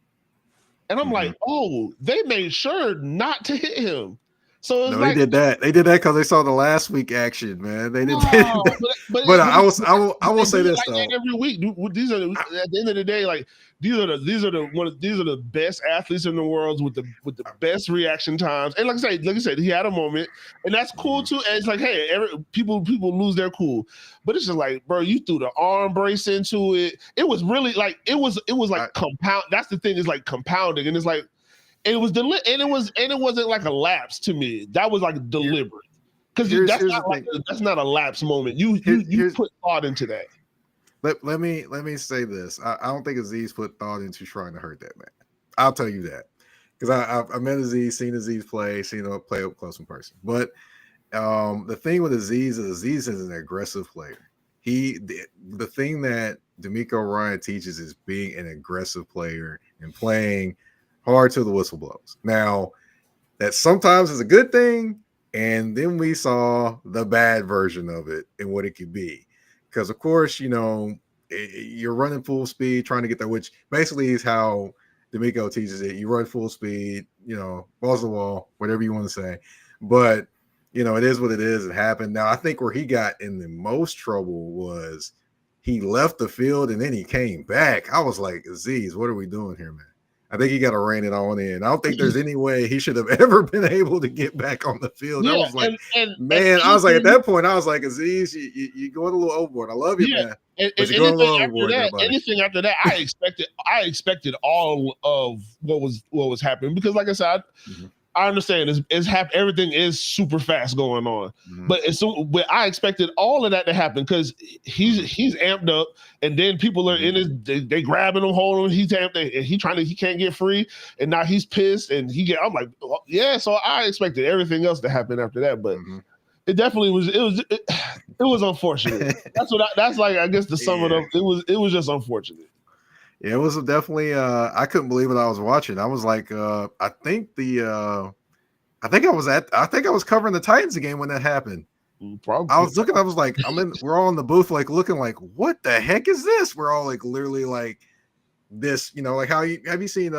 And I'm like, oh, they made sure not to hit him. So they did that. They did that because they saw the last week action, man. They did that. But I will say this though. Every week, these are at the end of the day, like these are the best athletes in the world with the best reaction times. And like I said, he had a moment, and that's cool too. And it's like, hey, people lose their cool, but it's just like, bro, you threw the arm brace into it. It was really like it was like compound. That's the thing, is like compounding, and it's like. It was and it wasn't like a lapse to me. That was like deliberate, because that's not a lapse moment. You put thought into that. Let me say this. I don't think Azeez put thought into trying to hurt that man. I'll tell you that, because I met Azeez, seen Azeez play, play up close in person. But the thing with Azeez is an aggressive player. The thing that DeMeco Ryan teaches is being an aggressive player and playing hard till the whistle blows. Now, that sometimes is a good thing, And then we saw the bad version of it and what it could be. Because, of course, you're running full speed trying to get there, which basically is how D'Amico teaches it. You run full speed, balls to the wall, whatever you want to say. But, it is what it is. It happened. Now, I think where he got in the most trouble was he left the field and then he came back. I was like, Aziz, what are we doing here, man? I think he got to rein it on in. I don't think there's any way he should have ever been able to get back on the field. Yeah, I was like, I was like, at that point, I was like, Aziz, you're going a little overboard. I love you, man. But you're going a little overboard. Anything after that, I expected all of what was happening because, like I said, I understand it's everything is super fast going on, but I expected all of that to happen because he's amped up, and then people are in his they grabbing him, holding him. He's amped, and he can't get free, and now he's pissed, and I'm like, yeah. So I expected everything else to happen after that, but it definitely was. It was unfortunate. That's like I guess to sum it up. It was just unfortunate. Yeah, it was definitely. I couldn't believe what I was watching. I was like, I think I was covering the Titans game when that happened. Probably. I was looking. I was like, we're all in the booth, like looking, like, what the heck is this? We're all like, literally, like this. Like have you seen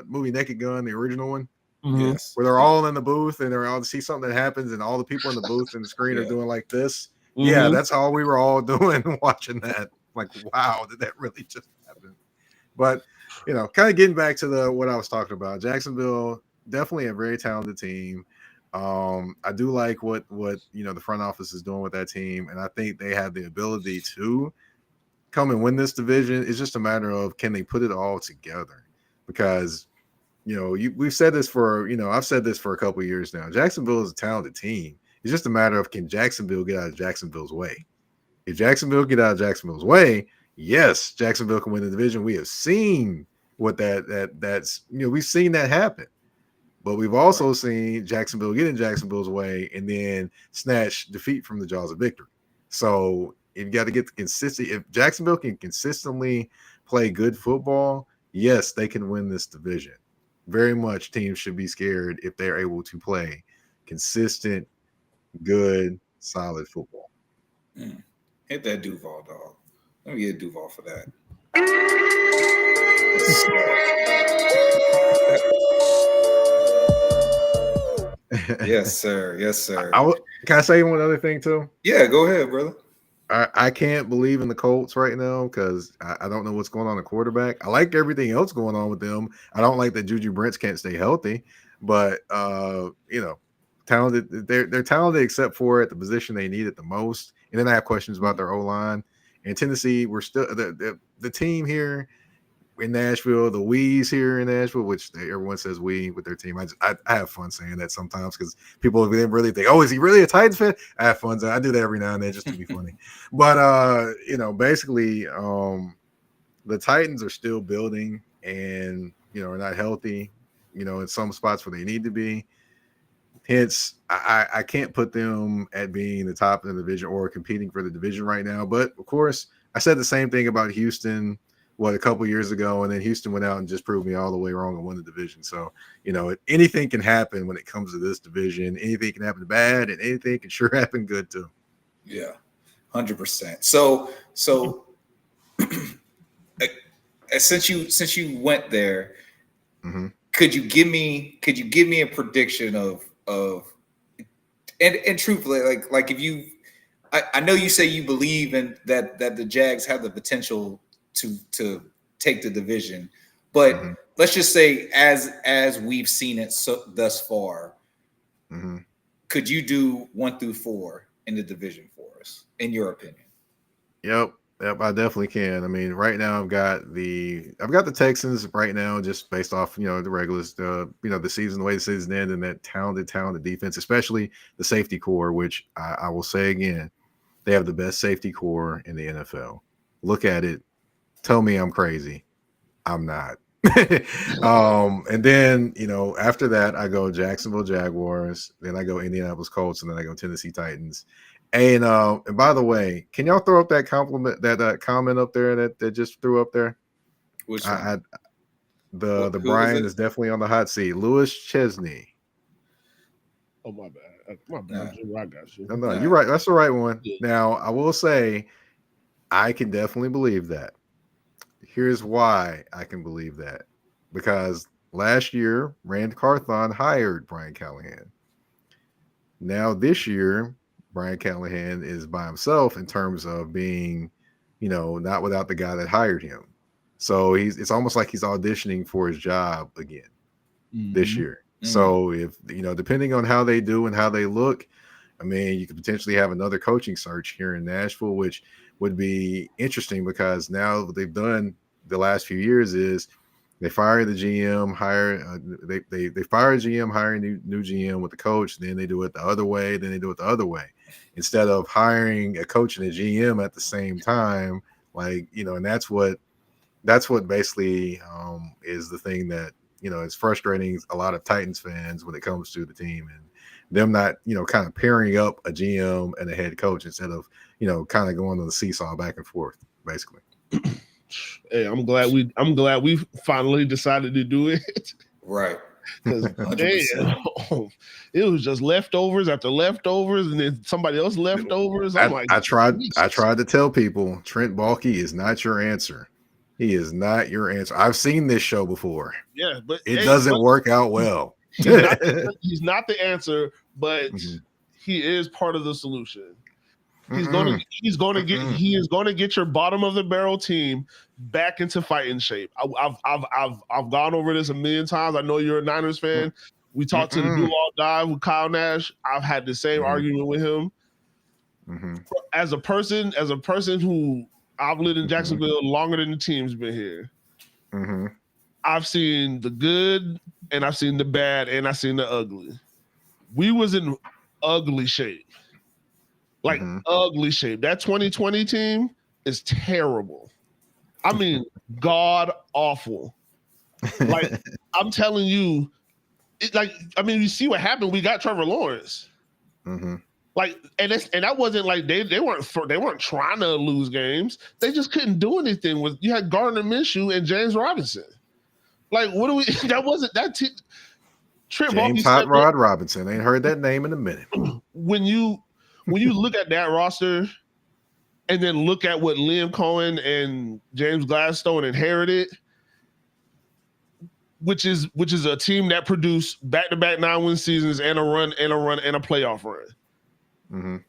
movie Naked Gun, the original one? Yes. Where they're all in the booth and they're all to see something that happens, and all the people in the booth and the screen are doing like this. Yeah, that's how we were all doing watching that. Like, wow, did that really just happen? But kind of getting back to what I was talking about, Jacksonville, definitely a very talented team. I do like what the front office is doing with that team, and I think they have the ability to come and win this division. It's just a matter of can they put it all together? Because we've said this for I've said this for a couple of years now. Jacksonville is a talented team. It's just a matter of can Jacksonville get out of Jacksonville's way? If Jacksonville get out of Jacksonville's way, yes, Jacksonville can win the division. We have seen what that's we've seen that happen. But we've also seen Jacksonville get in Jacksonville's way and then snatch defeat from the jaws of victory. So you got to get the consistency. If Jacksonville can consistently play good football, yes, they can win this division. Very much teams should be scared if they're able to play consistent, good, solid football. Hit that Duval, dog. Let me get Duval for that. Yes, sir. Yes, sir. Can I say one other thing too? Yeah, go ahead, brother. I can't believe in the Colts right now because I don't know what's going on at quarterback. I like everything else going on with them. I don't like that Juju Brents can't stay healthy, but talented. They're talented except for at the position they need it the most. And then I have questions about their O-line. In Tennessee, we're still the team here in Nashville, the we's here in Nashville, which everyone says we with their team. I have fun saying that sometimes because people really think, oh, is he really a Titans fan? I have fun. I do that every now and then just to be funny. But basically, the Titans are still building and are not healthy. In some spots where they need to be. Hence, I can't put them at being the top of the division or competing for the division right now. But of course, I said the same thing about Houston, a couple years ago, and then Houston went out and just proved me all the way wrong and won the division. So, anything can happen when it comes to this division. Anything can happen bad, and anything can sure happen good too. Yeah, 100%. So since you went there, could you give me a prediction of and truthfully, like if you, I know you say you believe in that the Jags have the potential to take the division, but let's just say as we've seen it thus far, could you do 1 through 4 in the division for us, in your opinion? Yep, I definitely can. I mean, right now I've got the Texans right now, just based off the regulars, the season, the way the season ended, and that talented defense, especially the safety core, which I will say again, they have the best safety core in the NFL. Look at it. Tell me I'm crazy. I'm not. And then, after that, I go Jacksonville Jaguars, then I go Indianapolis Colts, and then I go Tennessee Titans. And by the way, can y'all throw up that comment up there that just threw up there? Which one? The Brian is definitely on the hot seat. Lewis Chesney. Oh, my bad. My bad. Nah. I got you. No, you're right. That's the right one. Yeah. Now, I will say, I can definitely believe that. Here's why I can believe that. Because last year, Rand Carthon hired Brian Callahan. Now, this year, Brian Callahan is by himself in terms of being, not without the guy that hired him. So it's almost like he's auditioning for his job again this year. So if, depending on how they do and how they look, I mean, you could potentially have another coaching search here in Nashville, which would be interesting because now what they've done the last few years is they fire the GM, they fire a GM, hire a new GM with the coach, then they do it the other way, then they do it the other way. Instead of hiring a coach and a GM at the same time, and that's what basically is the thing that it's frustrating a lot of Titans fans when it comes to the team and them not, kind of pairing up a GM and a head coach instead of, kind of going on the seesaw back and forth, basically. Hey, I'm glad we finally decided to do it. Right. Because it was just leftovers after leftovers, and then somebody else leftovers. I tried to tell people Trent Baalke is not your answer. He is not your answer. I've seen this show before. Yeah, but it doesn't work out well. He's not the answer, but he is part of the solution. He is going to get your bottom of the barrel team back into fighting shape. I've gone over this a million times. I know you're a Niners fan. We talked to the Duval Dive with Kyle Nash. I've had the same argument with him. As a person who I've lived in Jacksonville longer than the team's been here. I've seen the good and I've seen the bad and I've seen the ugly. We was in ugly shape. Ugly shape. That 2020 team is terrible. I mean, god awful. I'm telling you, you see what happened. We got Trevor Lawrence. And that wasn't like they weren't trying to lose games. They just couldn't do anything. You had Gardner Minshew and James Robinson. What do we? That wasn't that. Trent James Hot Rod Robinson. Ain't heard that name in a minute. When you look at that roster, and then look at what Liam Cohen and James Gladstone inherited, which is a team that produced back-to-back 9-win seasons and a playoff run.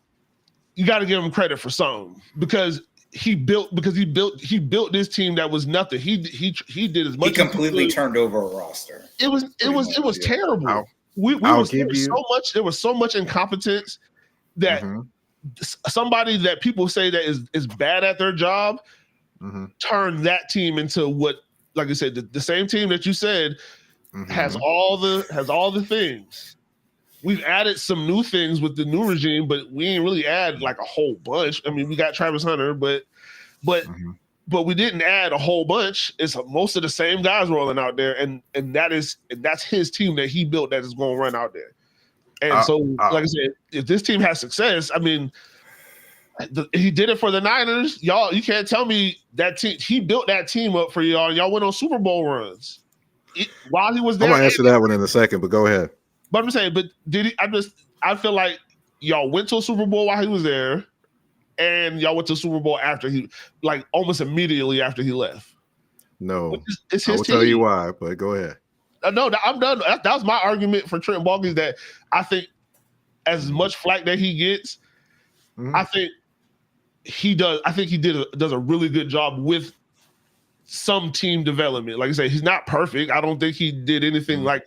You got to give him credit for something because he built this team that was nothing. He did as much. He completely turned over a roster. It was terrible. There was so much incompetence that somebody that people say that is bad at their job turned that team into what, like I said, the same team that you said has all the things. We've added some new things with the new regime, but we ain't really add like a whole bunch. I mean, we got Travis Hunter, but we didn't add a whole bunch. It's most of the same guys rolling out there, and that's his team that he built that is going to run out there. And like I said, if this team has success, I mean, he did it for the Niners. Y'all, you can't tell me that team. He built that team up for y'all. Y'all went on Super Bowl runs while he was there. I'm gonna answer that one in a second, but go ahead. But I'm saying, but did he? I feel like y'all went to a Super Bowl while he was there, and y'all went to a Super Bowl after almost immediately after he left. No, it's his I will team. tell you why, but go ahead. No, I'm done. That was my argument for Trent Baalke, is that I think as much flack that he gets, I think he does. I think he does a really good job with some team development. Like I said, he's not perfect. I don't think he did anything like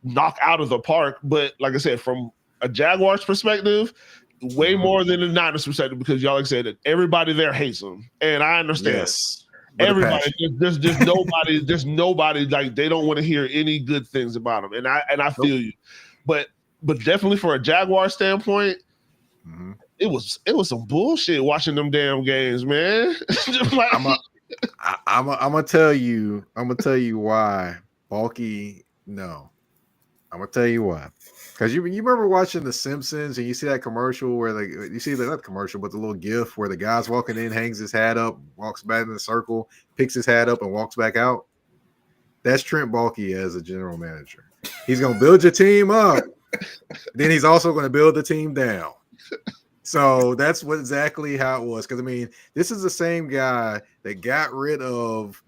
knock out of the park. But like I said, from a Jaguars perspective, way more than a Niners perspective, because y'all, like I said, everybody there hates him, and I understand. Yes. Everybody, there's nobody like they don't want to hear any good things about him, and I feel you, but definitely for a Jaguar standpoint, it was some bullshit watching them damn games, man. I'm gonna tell you why Baalke. No, I'm gonna tell you why. Because you remember watching The Simpsons and you see that commercial where not commercial, but the little gif where the guy's walking in, hangs his hat up, walks back in the circle, picks his hat up and walks back out. That's Trent Baalke as a general manager. He's going to build your team up Then he's also going to build the team down. So that's exactly how it was. Because I mean, this is the same guy that got rid of,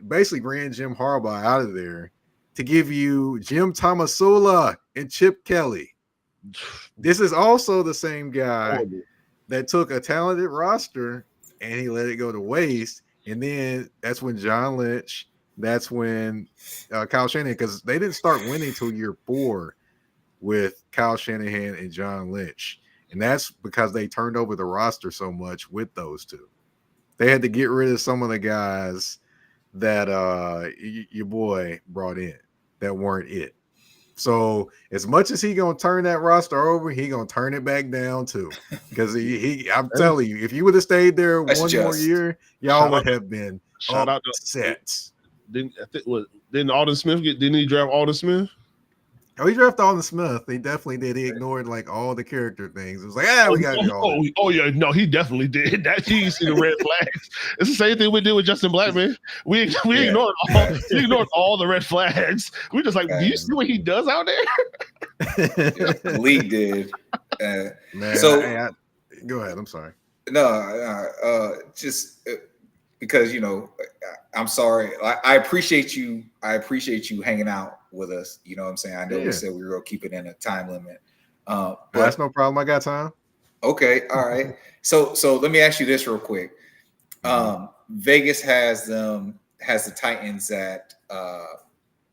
basically ran Jim Harbaugh out of there to give you Jim Tomasula and Chip Kelly. This is also the same guy that took a talented roster and he let it go to waste. And then that's when John Lynch, that's when Kyle Shanahan, because they didn't start winning till year 4 with Kyle Shanahan and John Lynch. And that's because they turned over the roster so much with those two. They had to get rid of some of the guys that your boy brought in that weren't it. So as much as he gonna turn that roster over, he gonna turn it back down too. Because I'm telling you, if you would have stayed there one more year, y'all would have been upset. Didn't Alden Smith didn't he draft Alden Smith? Oh, he drafted Alden Smith. He definitely did. He ignored like all the character things. It was like, we got to do oh yeah, no, he definitely did. That he see the red flags. It's the same thing we did with Justin Blackman. We ignored all the red flags. We just like, do you see what he does out there? The league did. Man, so go ahead. I'm sorry. No, just because I'm sorry. I appreciate you. I appreciate you hanging out with us. You know what I'm saying? I know we said we were going to keep it in a time limit. But that's no problem. I got time. Okay. All right. So let me ask you this real quick. Vegas has the Titans at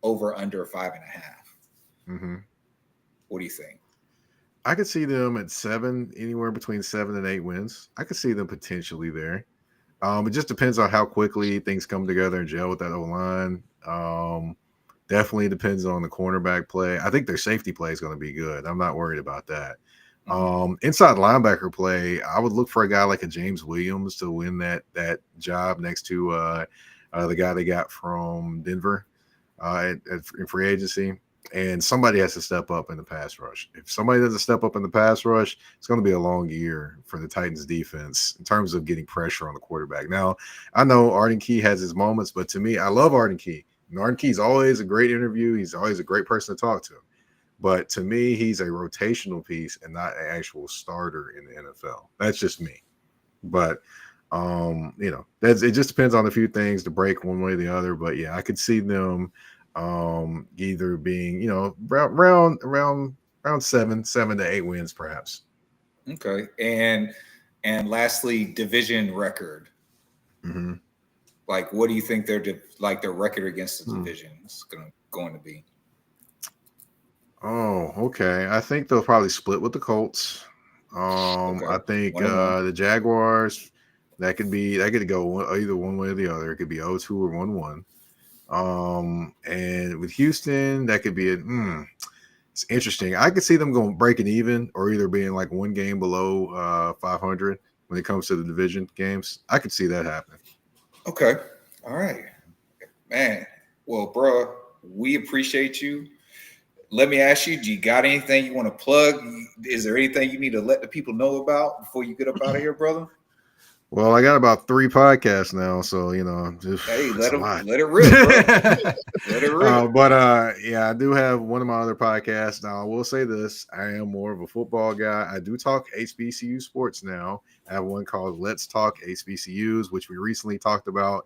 over under 5.5. Mm-hmm. What do you think? I could see them at 7, anywhere between 7 and 8 wins. I could see them potentially there. It just depends on how quickly things come together and gel with that O-line. Definitely depends on the cornerback play. I think their safety play is going to be good. I'm not worried about that. Inside linebacker play, I would look for a guy like a James Williams to win that job next to the guy they got from Denver in free agency. And somebody has to step up in the pass rush. If somebody doesn't step up in the pass rush, it's going to be a long year for the Titans defense in terms of getting pressure on the quarterback. Now, I know Arden Key has his moments, but to me, I love Arden Key. And Arden Key's always a great interview. He's always a great person to talk to. But to me, he's a rotational piece and not an actual starter in the NFL. That's just me. But, it just depends on a few things to break one way or the other. But, yeah, I could see them either being, around 7 to 8 wins, perhaps. Okay. And lastly, division record. Mm-hmm. Like, what do you think their record against the division is going to be? Oh, okay. I think they'll probably split with the Colts. I think the Jaguars, that could go either one way or the other. It could be 0-2 or 1-1. And with Houston, that could be it's interesting. I could see them breaking even or either being like one game below 500 when it comes to the division games. I could see that happening. Okay. All right, man. Well, bro, we appreciate you. Let me ask you, do you got anything you want to plug? Is there anything you need to let the people know about before you get up out of here, brother? Well, I got about 3 podcasts now, so just let it rip, bro. Let it rip. But I do have one of my other podcasts. Now, I will say this: I am more of a football guy. I do talk HBCU sports now. I have one called Let's Talk HBCUs, which we recently talked about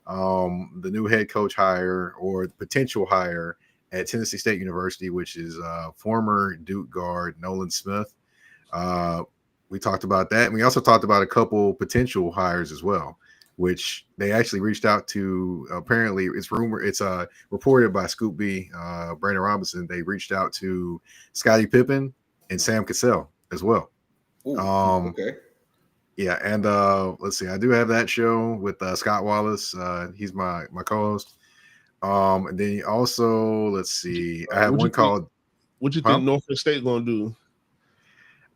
the new head coach hire or the potential hire at Tennessee State University, which is former Duke guard Nolan Smith. We talked about that. And we also talked about a couple potential hires as well, which they actually reached out to. Apparently, it's reported by Scoop B, Brandon Robinson. They reached out to Scottie Pippen and Sam Cassell as well. Ooh, okay. Yeah, and let's see. I do have that show with Scott Wallace. He's my co-host. And then also, let's see. I have one called. What you think Norfolk State gonna do?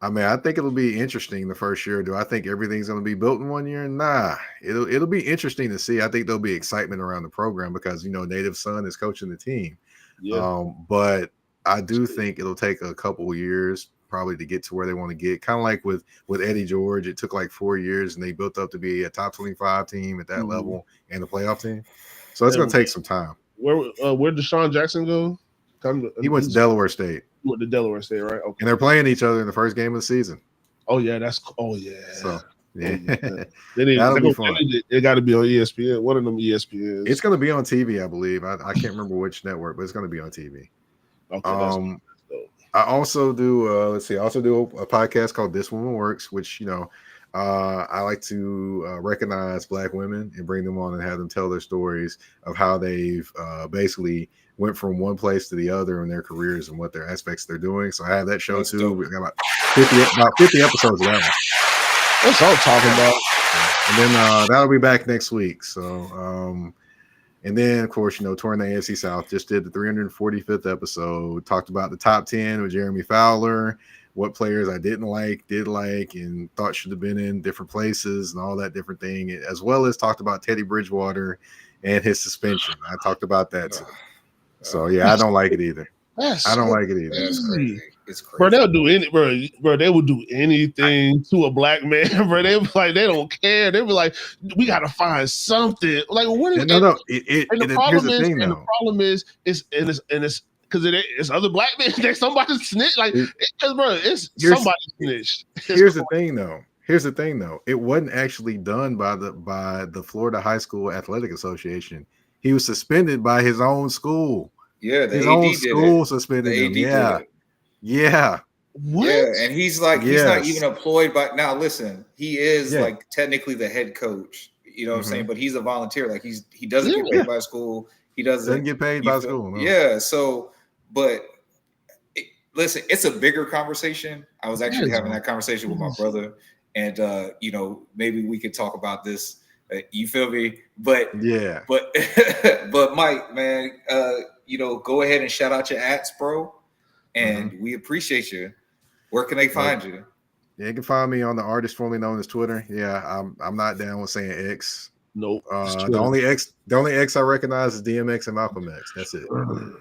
I mean, I think it'll be interesting the first year. Do I think everything's going to be built in 1 year? Nah, it'll be interesting to see. I think there'll be excitement around the program because Native Son is coaching the team. Yeah. But I do think it'll take a couple of years probably to get to where they want to get. Kind of like with Eddie George, it took like 4 years, and they built up to be a top 25 team at that level and a playoff team. So it's going to take some time. Where did Deshaun Jackson go? He went to Delaware State. He went to Delaware State, right? Okay. And they're playing each other in the first game of the season. Oh yeah, So yeah, that'll be fun. It got to be on ESPN. One of them ESPNs. It's going to be on TV, I believe. I can't remember which network, but it's going to be on TV. Okay. I also do. I also do a podcast called This Woman Works, which I like to recognize Black women and bring them on and have them tell their stories of how they've basically went from one place to the other in their careers and what their aspects they're doing. So I have that show too. We got about 50 episodes of that one. That's all I'm talking about. And then that'll be back next week. So, and then of course, touring the AFC South, just did the 345th episode, talked about the top 10 with Jeremy Fowler, what players I did like, and thought should have been in different places and all that different thing, as well as talked about Teddy Bridgewater and his suspension. I talked about that too. So yeah, I don't like it either. I don't like it either. That's crazy. It's crazy. Bro, they'll do bro, they will do anything to a black man, bro. They be like, they don't care. They be like, we gotta find something. Like, what is the problem is it's because it's other black men. There's somebody snitched. Like, it's somebody snitched. Here's the thing though. It wasn't actually done by the Florida High School Athletic Association. He was suspended by his own school. Yeah, his own school suspended him. Yeah. What? Yeah, and he's like, he's not even employed by. Now listen, he is like technically the head coach. You know what I'm saying? But he's a volunteer. Like he doesn't get paid by school. He doesn't get paid by school. No. Yeah. So, but listen, it's a bigger conversation. I was actually having that conversation with my brother, and maybe we could talk about this. You feel me? But but Mike, man, go ahead and shout out your ats, bro. And we appreciate you. Where can they find you? Yeah, you can find me on the artist formerly known as Twitter. Yeah, I'm not down with saying X. Nope. The only X I recognize is DMX and Malcolm X. That's it.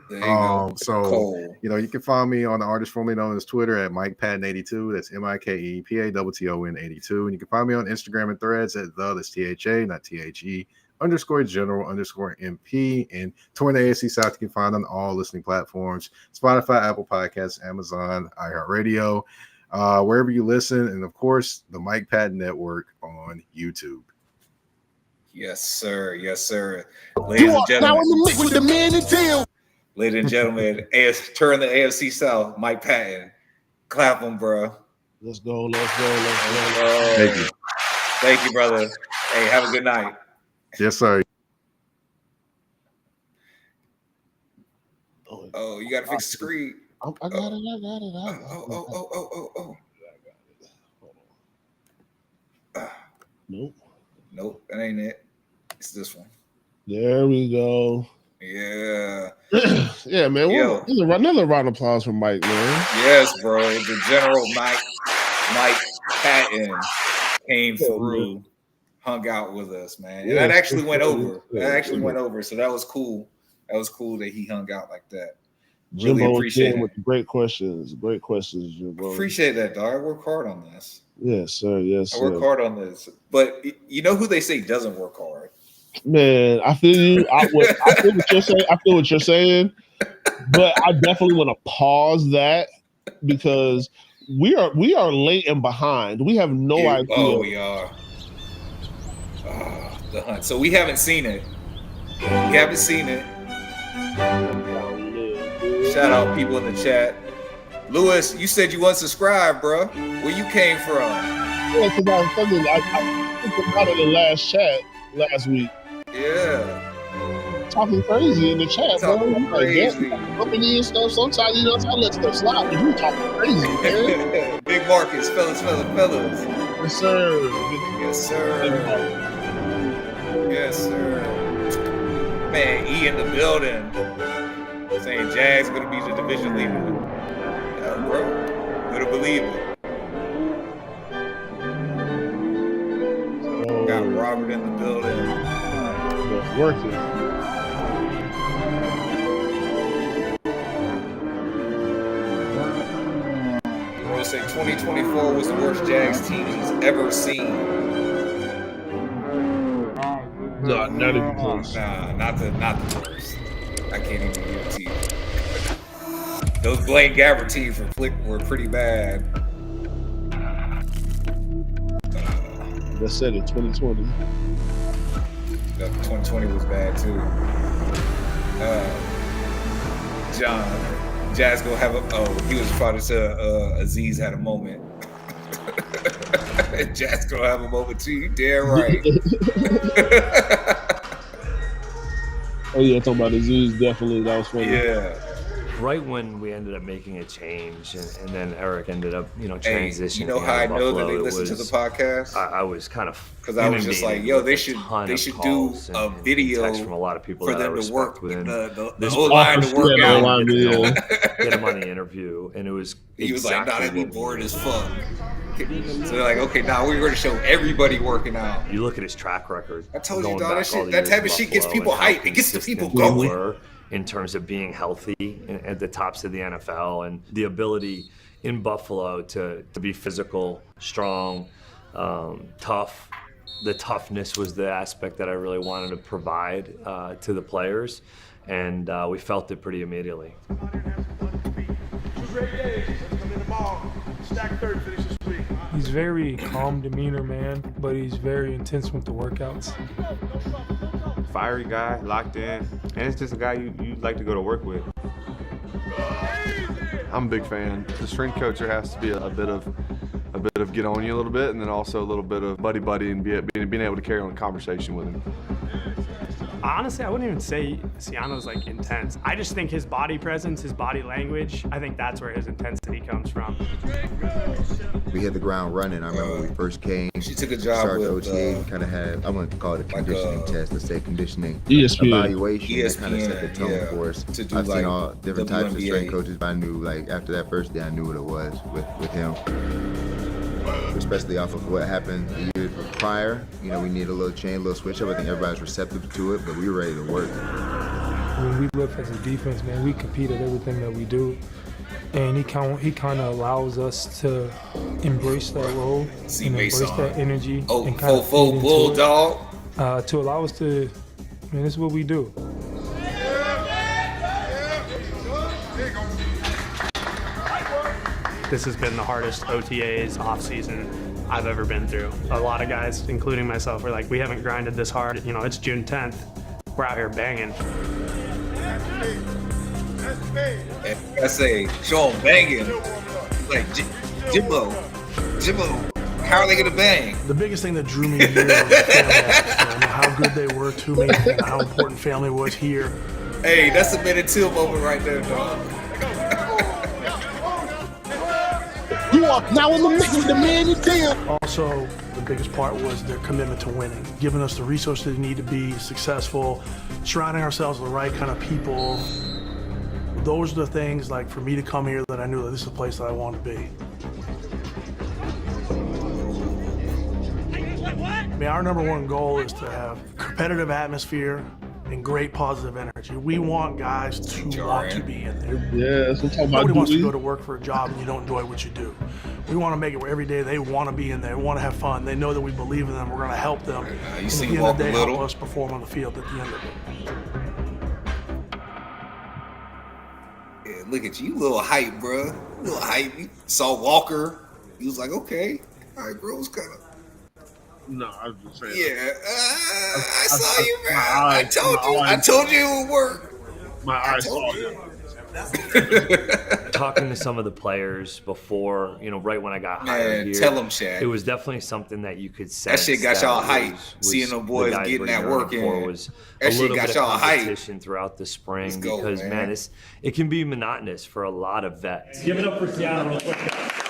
There you go. So you can find me on the artist formerly known as Twitter at Mike Patton 82. That's MikePatton 82. And you can find me on Instagram and Threads at that's THA, not THE _general_MP. And touring the AFC South you can find on all listening platforms: Spotify, Apple Podcasts, Amazon, iHeartRadio, wherever you listen, and of course the Mike Patton Network on YouTube. Yes, sir. Yes, sir. Ladies and gentlemen, touring the AFC South, Mike Patton. Clap him, bro. Let's go. Thank you, brother. Hey, have a good night. Yes, sir. Oh, you got to fix the screen. I got it. Nope, that ain't it. It's this one. There we go. Yeah. Yeah, man. Another round of applause for Mike, man. Yes, bro. The General Mike Patton came through, hung out with us, man. And that actually went over. So that was cool. That was cool that he hung out like that. Really appreciate it. With great questions, Jimbo. Appreciate that, dog. I work hard on this. Yes, sir. I work hard on this. But you know who they say doesn't work hard? Man, I feel you. I feel what you're saying. But I definitely want to pause that because we are late and behind. We have no idea. Oh, we are. The hunt. So we haven't seen it. Shout out people in the chat. Lewis, you said you unsubscribed, bro. Where you came from? Yeah, because I was out of the last chat last week. Yeah. Talking crazy in the chat, bro. Crazy. Company and stuff. Sometimes, I let stuff slide, but you talking crazy, man. Big Marcus, fellas. Yes, sir. Yes, sir. Man, E in the building. Saying Jags gonna be the division leader. Yeah, bro. Better believe it. Got Robert in the building. It's working. Bro say 2024 was the worst Jags team he's ever seen. No, not even close. Nah, not the worst. I can't even give it to you. Those Blaine Gabbert teams were pretty bad. That said it, 2020. 2020 was bad too. John, Jazz gonna have he was probably to Aziz had a moment. Jazz gonna have a moment too. You damn right. Oh yeah, talking about Aziz, definitely. That was funny. Yeah. Right when we ended up making a change, and then Eric ended up, transitioning. Hey, you know how I know that they listen to the podcast? I was kind of because I was just like, yo, they should do a video from a lot of people for that them to work within the O-line to work out. Get him on the interview, and it was. He was like, "Nah, that'd be bored as fuck." So they're like, "Okay, now we're going to show everybody working out." You look at his track record. I told you, dog, that type of shit gets people hyped. It gets the people going. In terms of being healthy at the tops of the NFL and the ability in Buffalo to be physical, strong, tough. The toughness was the aspect that I really wanted to provide to the players, and we felt it pretty immediately. 2 great days. Let's come in tomorrow. Stack third, finish this week. He's very calm demeanor, man, but he's very intense with the workouts. Fiery guy, locked in, and it's just a guy you'd like to go to work with. I'm a big fan. The strength coach there has to be a bit of get on you a little bit, and then also a little bit of buddy and being able to carry on a conversation with him. Honestly, I wouldn't even say Ciano's like intense. I just think his body presence, his body language, I think that's where his intensity comes from. We hit the ground running. I remember when we first came. She took a job started with OTA. We kind of had, I wouldn't call it a conditioning test. Let's say conditioning evaluation. That kind of set the tone for us. I've seen all different types of strength coaches, but I knew, like, after that first day, I knew what it was with him. Especially off of what happened the year prior. We need a little change, a little switch up. I think everybody's receptive to it, but we were ready to work. When we look as a defense, man, we compete at everything that we do. And he kind of allows us to embrace that role and embrace that energy. And kind of bulldog. To allow us to, man, this is what we do. This has been the hardest OTAs off-season I've ever been through. A lot of guys, including myself, were like, we haven't grinded this hard. It's June 10th. We're out here banging. I say, show them banging. Like, Jimbo, how are they going to bang? The biggest thing that drew me here was family, how good they were to me, and how important family was here. Hey, that's a minute Teal moment right there, dog. You are now in the mix with the man and Teal. Also, the biggest part was their commitment to winning, giving us the resources they need to be successful, surrounding ourselves with the right kind of people. Those are the things, like, for me to come here, that I knew that this is a place that I wanted to be. I mean, our number one goal is to have a competitive atmosphere and great positive energy. We want guys to want to be in there. Yeah, that's what I'm talking about. Nobody wants to go to work for a job and you don't enjoy what you do. We want to make it where every day they want to be in there, they want to have fun. They know that we believe in them. We're going to help them. You and see at the end of the day, Walker help us perform on the field at the end of it. Yeah, look at you, little hype, bro. Little hype. You saw Walker. You was like, okay, all right, bro. It's kind of. No, I was just saying. Yeah, I saw you, man. I told you it would work. My eyes saw you. Talking to some of the players before, right when I got hired here. Tell them, Shaq. It was definitely something that you could sense. That shit got y'all hyped. Seeing them boys getting that work in. Was that a shit little got bit y'all of hyped. competition throughout the spring because, man, it can be monotonous for a lot of vets. Give it up for Ciano real quick, guys.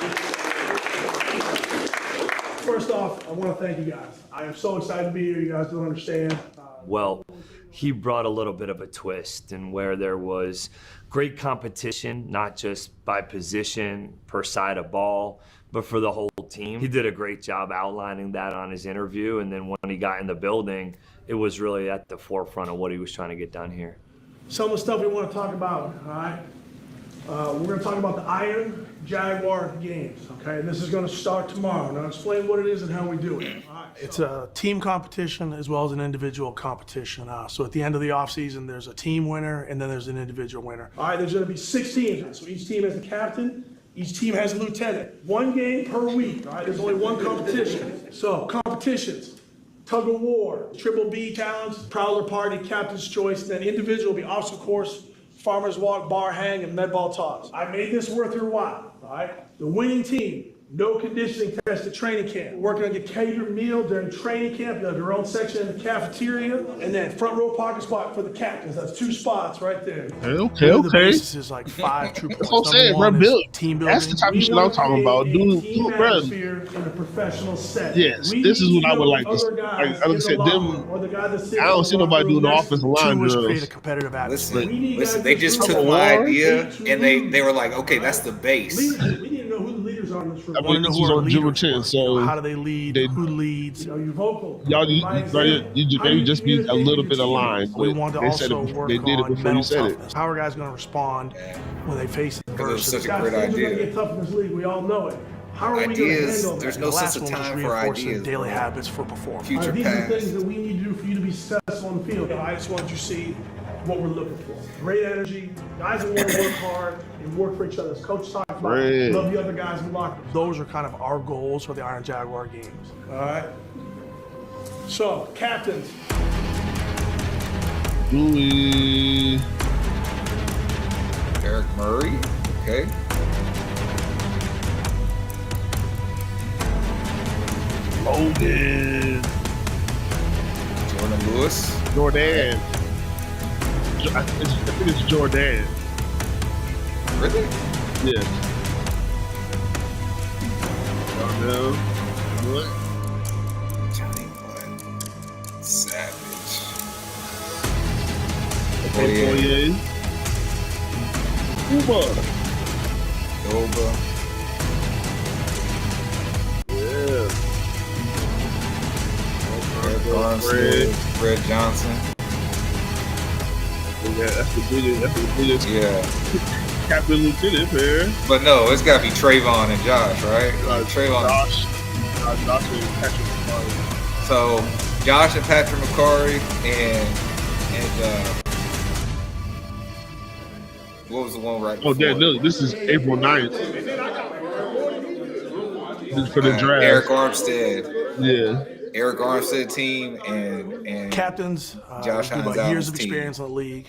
First off, I want to thank you guys. I am so excited to be here. You guys don't understand. Well, he brought a little bit of a twist, and where there was great competition, not just by position per side of ball, but for the whole team. He did a great job outlining that on his interview, and then when he got in the building, it was really at the forefront of what he was trying to get done here. Some of the stuff we want to talk about, all right? We're going to talk about the Iron Jaguar games, okay? And this is going to start tomorrow. Now, I'll explain what it is and how we do it. It's a team competition as well as an individual competition. So at the end of the offseason, there's a team winner and then there's an individual winner. All right, there's going to be 6 teams. So each team has a captain. Each team has a lieutenant. 1 game per week, all right? There's only 1 competition. So competitions, tug of war, triple B challenge, prowler party, captain's choice, and then individual will be obstacle course, farmer's walk, bar hang, and med ball toss. I made this worth your while, all right? The winning team, no conditioning test at training camp. We're working on your catered meal during training camp. You have your own section in the cafeteria, and then front row pocket spot for the captains. That's 2 spots right there. Okay. The basis is like 5 true points. That's what I'm saying, bro. Build. Team building. That's the type of shit I'm talking about. Dude, bro. In a professional setting. Yes, this is what I would like to see. Like I said, them. I don't see nobody doing the offensive line drills. Create a competitive atmosphere. Listen, they just took my idea and they were like, okay, that's the base. We need to know who the leaders are in this room. I mean, this is on June 10th, so how do they lead? Who leads? Are you vocal? Y'all, you just be a little bit aligned. We want to also work they did it on before you said toughness. How are guys going to respond when they face adversity? It was such a great idea. Get tough in this league. We all know it. How are we going to handle that? There's no sense of time for ideas. Daily habits for performance. Future These past. are things that we need to do for you to be successful on the field. I just want you to see what we're looking for. Great energy, guys that want to work hard and work for each other. As Coach talked about, love the other guys in the locker room. Those are kind of our goals for the Iron Jaguar games. All right. So, captains. Louis. Eric Murray. Okay. Logan. Jordan Lewis. Jordan. I think it's Jordan. Really? Yeah. Darnell. What? Johnny Blunt. Savage. Okoye. Uba. Doba. Yeah. Eric Armstead. Fred Johnson. Yeah, that's the biggest. Yeah. Captain Lieutenant there. But no, it's got to be Trayvon and Josh, right? Trayvon. Josh and Patrick McCarry. So Josh and Patrick McCarry and what was the one right before? Oh, no, this is April 9th. This is for the draft. Eric Armstead. Yeah. Eric Armstead team and captains. Josh about years of experience in the league.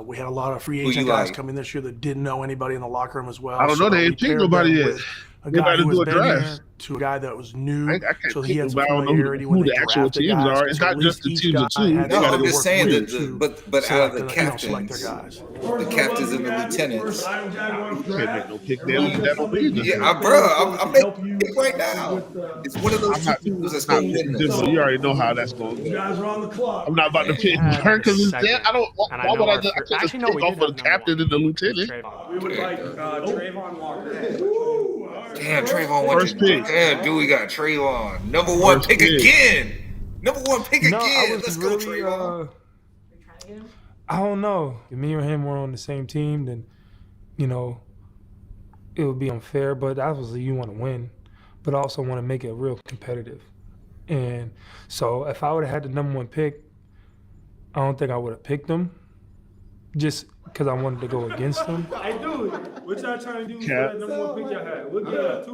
We had a lot of free agent guys come in this year that didn't know anybody in the locker room as well. I don't know. They ain't picked nobody yet. A guy who was been to a guy that was new, I can't so he had some I don't know familiarity who the actual teams are. It's not just the teams of 2. No, I'm just saying that. But out of the captains, the captains and the lieutenants. Can't make no pick there. Yeah, bro, I'm making it right now. It's one of those teams that's going to win this. You already know how that's going to go. You guys are on the clock. I'm not about to pick because it's that. I don't. Why would I just pick off of the captain and the lieutenant? We would like Trayvon Walker. Damn, Trayvon went first pick. Damn, dude, we got Trayvon. Number 1 pick again. Number 1 pick again. Let's go, Trayvon. I don't know. If me or him were on the same team, then, it would be unfair. But obviously, you want to win, but also want to make it real competitive. And so, if I would have had the number 1 pick, I don't think I would have picked him, just because I wanted to go against him. Hey, dude, what y'all trying to do for that number 1 pick y'all had? Look at 2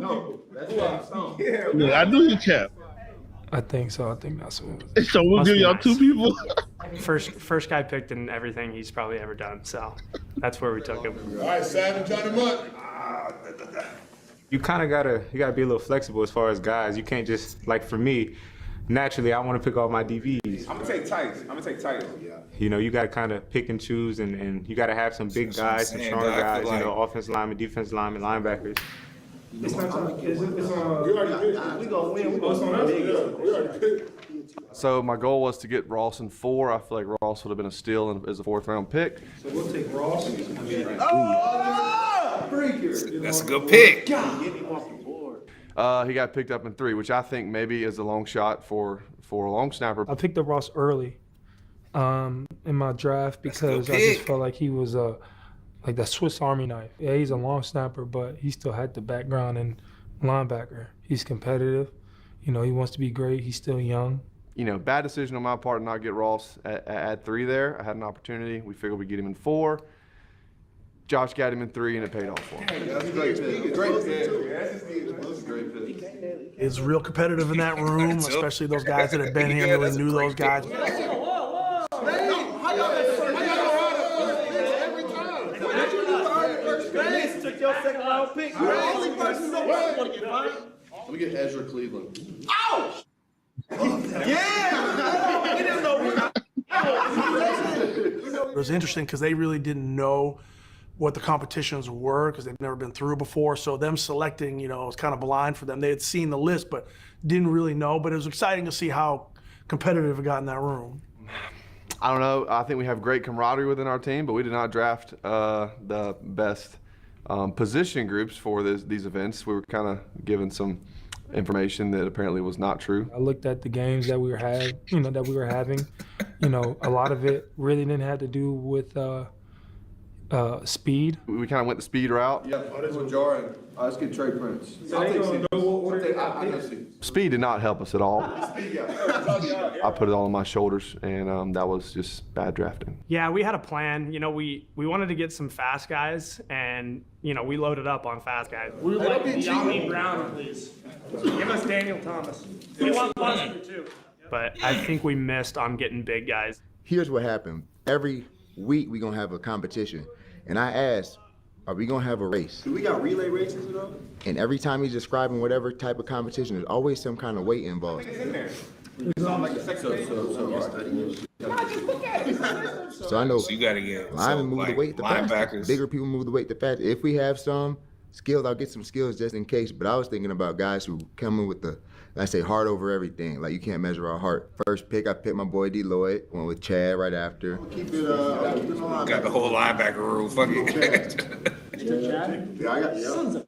people. Yeah, I knew you Cap. I think so. I think that's what it was. So we'll give y'all 2 people. First guy picked in everything he's probably ever done. So that's where we took him. All right, Savage, join him up. You kind of gotta be a little flexible as far as guys. You can't just, like, for me, naturally I want to pick all my DBs. I'm gonna take Titus. Yeah. You got to kind of pick and choose, and you got to have some big guys, some stronger guys, offensive linemen, defensive linemen, linebackers. It's not time. We already picked. We gonna win. We already picked. So my goal was to get Ross in 4. I feel like Ross would have been a steal as a 4th-round pick. So we'll take Ross. That's a good pick. He got picked up in 3, which I think maybe is a long shot for a long snapper. I picked up Ross early in my draft because I just felt like he was like that Swiss Army knife. Yeah, he's a long snapper, but he still had the background in linebacker. He's competitive. You know, he wants to be great. He's still young. You know, bad decision on my part to not get Ross at 3 there. I had an opportunity. We figured we'd get him in 4. Josh got him in 3, and it paid off for him. That's a great pick. Great pick. That's a great pick. It's real competitive in that room, especially those guys that have been here and really knew those guys. Let me get Ezra Cleveland. Ouch! Yeah! We didn't know. It was interesting because they really didn't know what the competitions were because they've never been through before. So them selecting, you know, was kind of blind for them. They had seen the list, but didn't really know. But it was exciting to see how competitive it got in that room. I don't know. I think we have great camaraderie within our team, but we did not draft the best position groups for these events. We were kind of given some information that apparently was not true. I looked at the games that we were having. You know, a lot of it really didn't have to do with speed. We kind of went the speed route. Yeah, this was jarring. Let's get Trey Prince. Speed did not help us at all. I put it all on my shoulders, and that was just bad drafting. Yeah, we had a plan. You know, we wanted to get some fast guys, and, you know, we loaded up on fast guys. We were like, Yami Brown, please. Give us Daniel Thomas. We want Buster, too. But I think we missed on getting big guys. Here's what happened. Every week we're going to have a competition. And I asked, are we going to have a race? Do we got relay races at all? And every time he's describing whatever type of competition, there's always some kind of weight involved. So I know you got to get linemen move the weight the fastest. Bigger people move the weight the fastest. If we have some skills, I'll get some skills just in case. But I was thinking about guys who come in with the, I say, heart over everything. Like, you can't measure our heart. First pick, I picked my boy D. Lloyd. Went with Chad right after. Got the whole linebacker rule. Fuck it. Yeah, I got sons of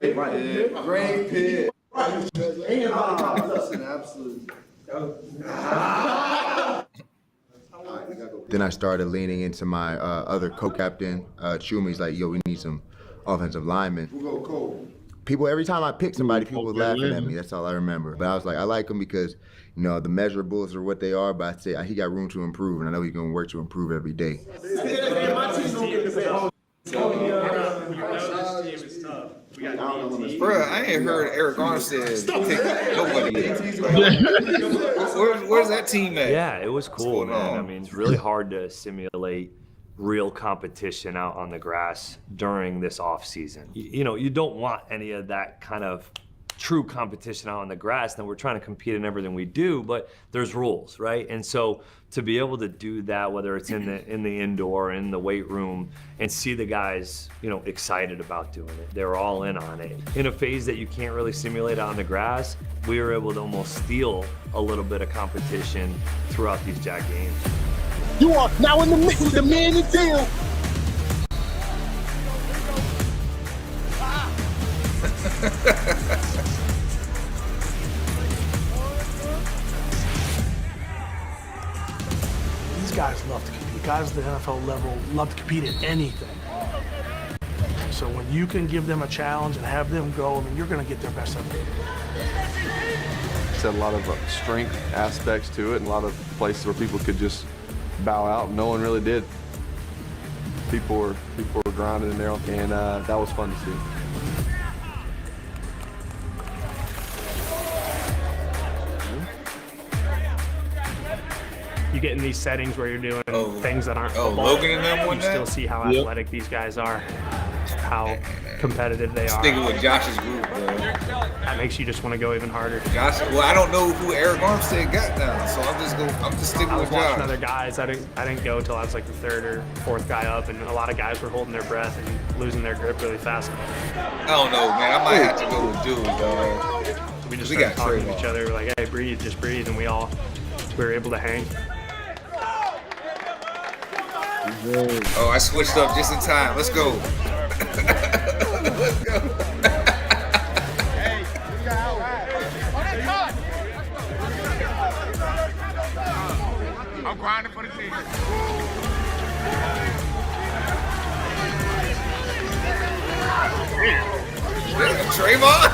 Great pick. That's an absolute. Then I started leaning into my other co-captain, Chulo. He's like, yo, we need some offensive linemen. We'll go cold. People, every time I pick somebody, people were laughing at me. That's all I remember. But I was like, I like him because, you know, the measurables are what they are, but I say he got room to improve, and I know he's going to work to improve every day. Bro, I ain't heard Eric Armstead pick nobody. Where's that team at? Yeah, it was cool, man. I mean, it's really hard to simulate real competition out on the grass during this off season. You know, you don't want any of that kind of true competition out on the grass. Then we're trying to compete in everything we do, but there's rules, right? And so to be able to do that, whether it's in the indoor, in the weight room, and see the guys, you know, excited about doing it. They were all in on it. In a phase that you can't really simulate out on the grass, we were able to almost steal a little bit of competition throughout these Jag games. You are now in the mix with the man and Teal. These guys love to compete. Guys at the NFL level love to compete in anything. So when you can give them a challenge and have them go, I mean, you're going to get their best effort. It's had a lot of strength aspects to it, and a lot of places where people could just bow out. No one really did. People were grinding in there, and that was fun to see. You get in these settings where you're doing things that aren't football. Logan and them you still see how athletic these guys are, how competitive they are. Sticking with Josh's group, bro. That makes you just want to go even harder. Josh, well, I don't know who Eric Armstead got now, so I'm just sticking with Josh. I was watching other guys. I didn't go till I was like the third or fourth guy up, and a lot of guys were holding their breath and losing their grip really fast. I don't know, man. I might have to go with Dude, dog. So we just started talking to each other. We're like, hey, breathe, just breathe, and we were able to hang. Oh, I switched up just in time. Let's go. Let's go. I'm grinding for the team. Trayvon.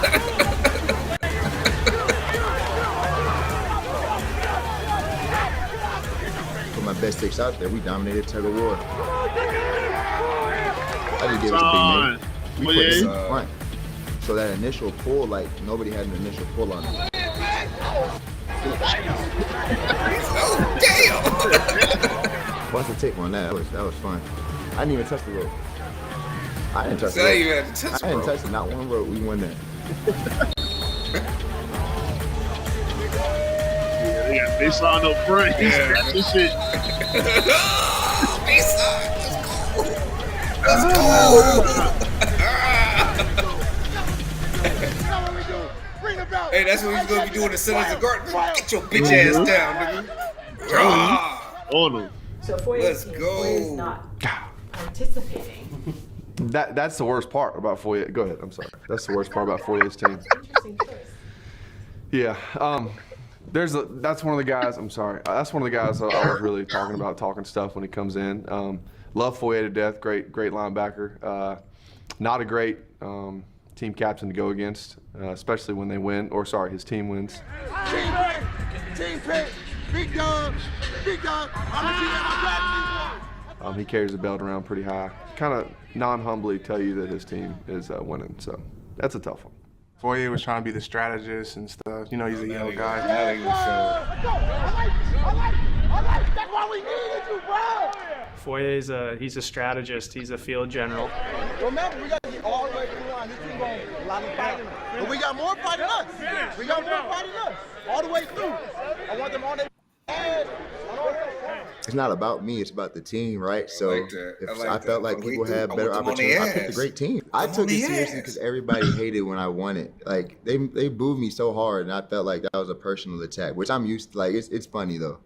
Put my best 6 out there. We dominated tug of war. I just give it to Big Nate. We put it in the front. So that initial pull, like nobody had an initial pull on it. Oh damn! What's the take on that? That was fun. I didn't even touch the rope. I didn't touch the rope. You had to touch I didn't touch it. Not one rope. We won that. Yeah, they got baseline up front. Yeah. This shit. Baseline. Let's go. Hey, that's what he's gonna be doing in Centers of Garden. Get your bitch ass down, nigga. On him. So Foye's not participating. That's the worst part about Foye. Go ahead. I'm sorry. That's the worst part about Foye's team. Interesting choice. Yeah. That's one of the guys. I'm sorry. That's one of the guys I was really talking stuff when he comes in. Love Foye to death. Great linebacker. Not a great team captain to go against, especially when they win. Or sorry, his team wins. Team pick. Big dog. He carries the belt around pretty high. Kind of non-humbly tell you that his team is winning. So that's a tough one. Foye was trying to be the strategist and stuff. You know, he's a young guy. That's why we needed you, bro. Foye's he's a strategist. He's a field general. Remember, we got to get all the way through the line. This team going a lot of fighting. But we got more fighting us. We got more fighting us. All the way through. I want them on their ass. It's not about me, it's about the team, right? So I felt like people had better opportunities. I picked a great team. I took it seriously because everybody hated when I won it. Like they booed me so hard, and I felt like that was a personal attack, which I'm used to. Like it's funny though.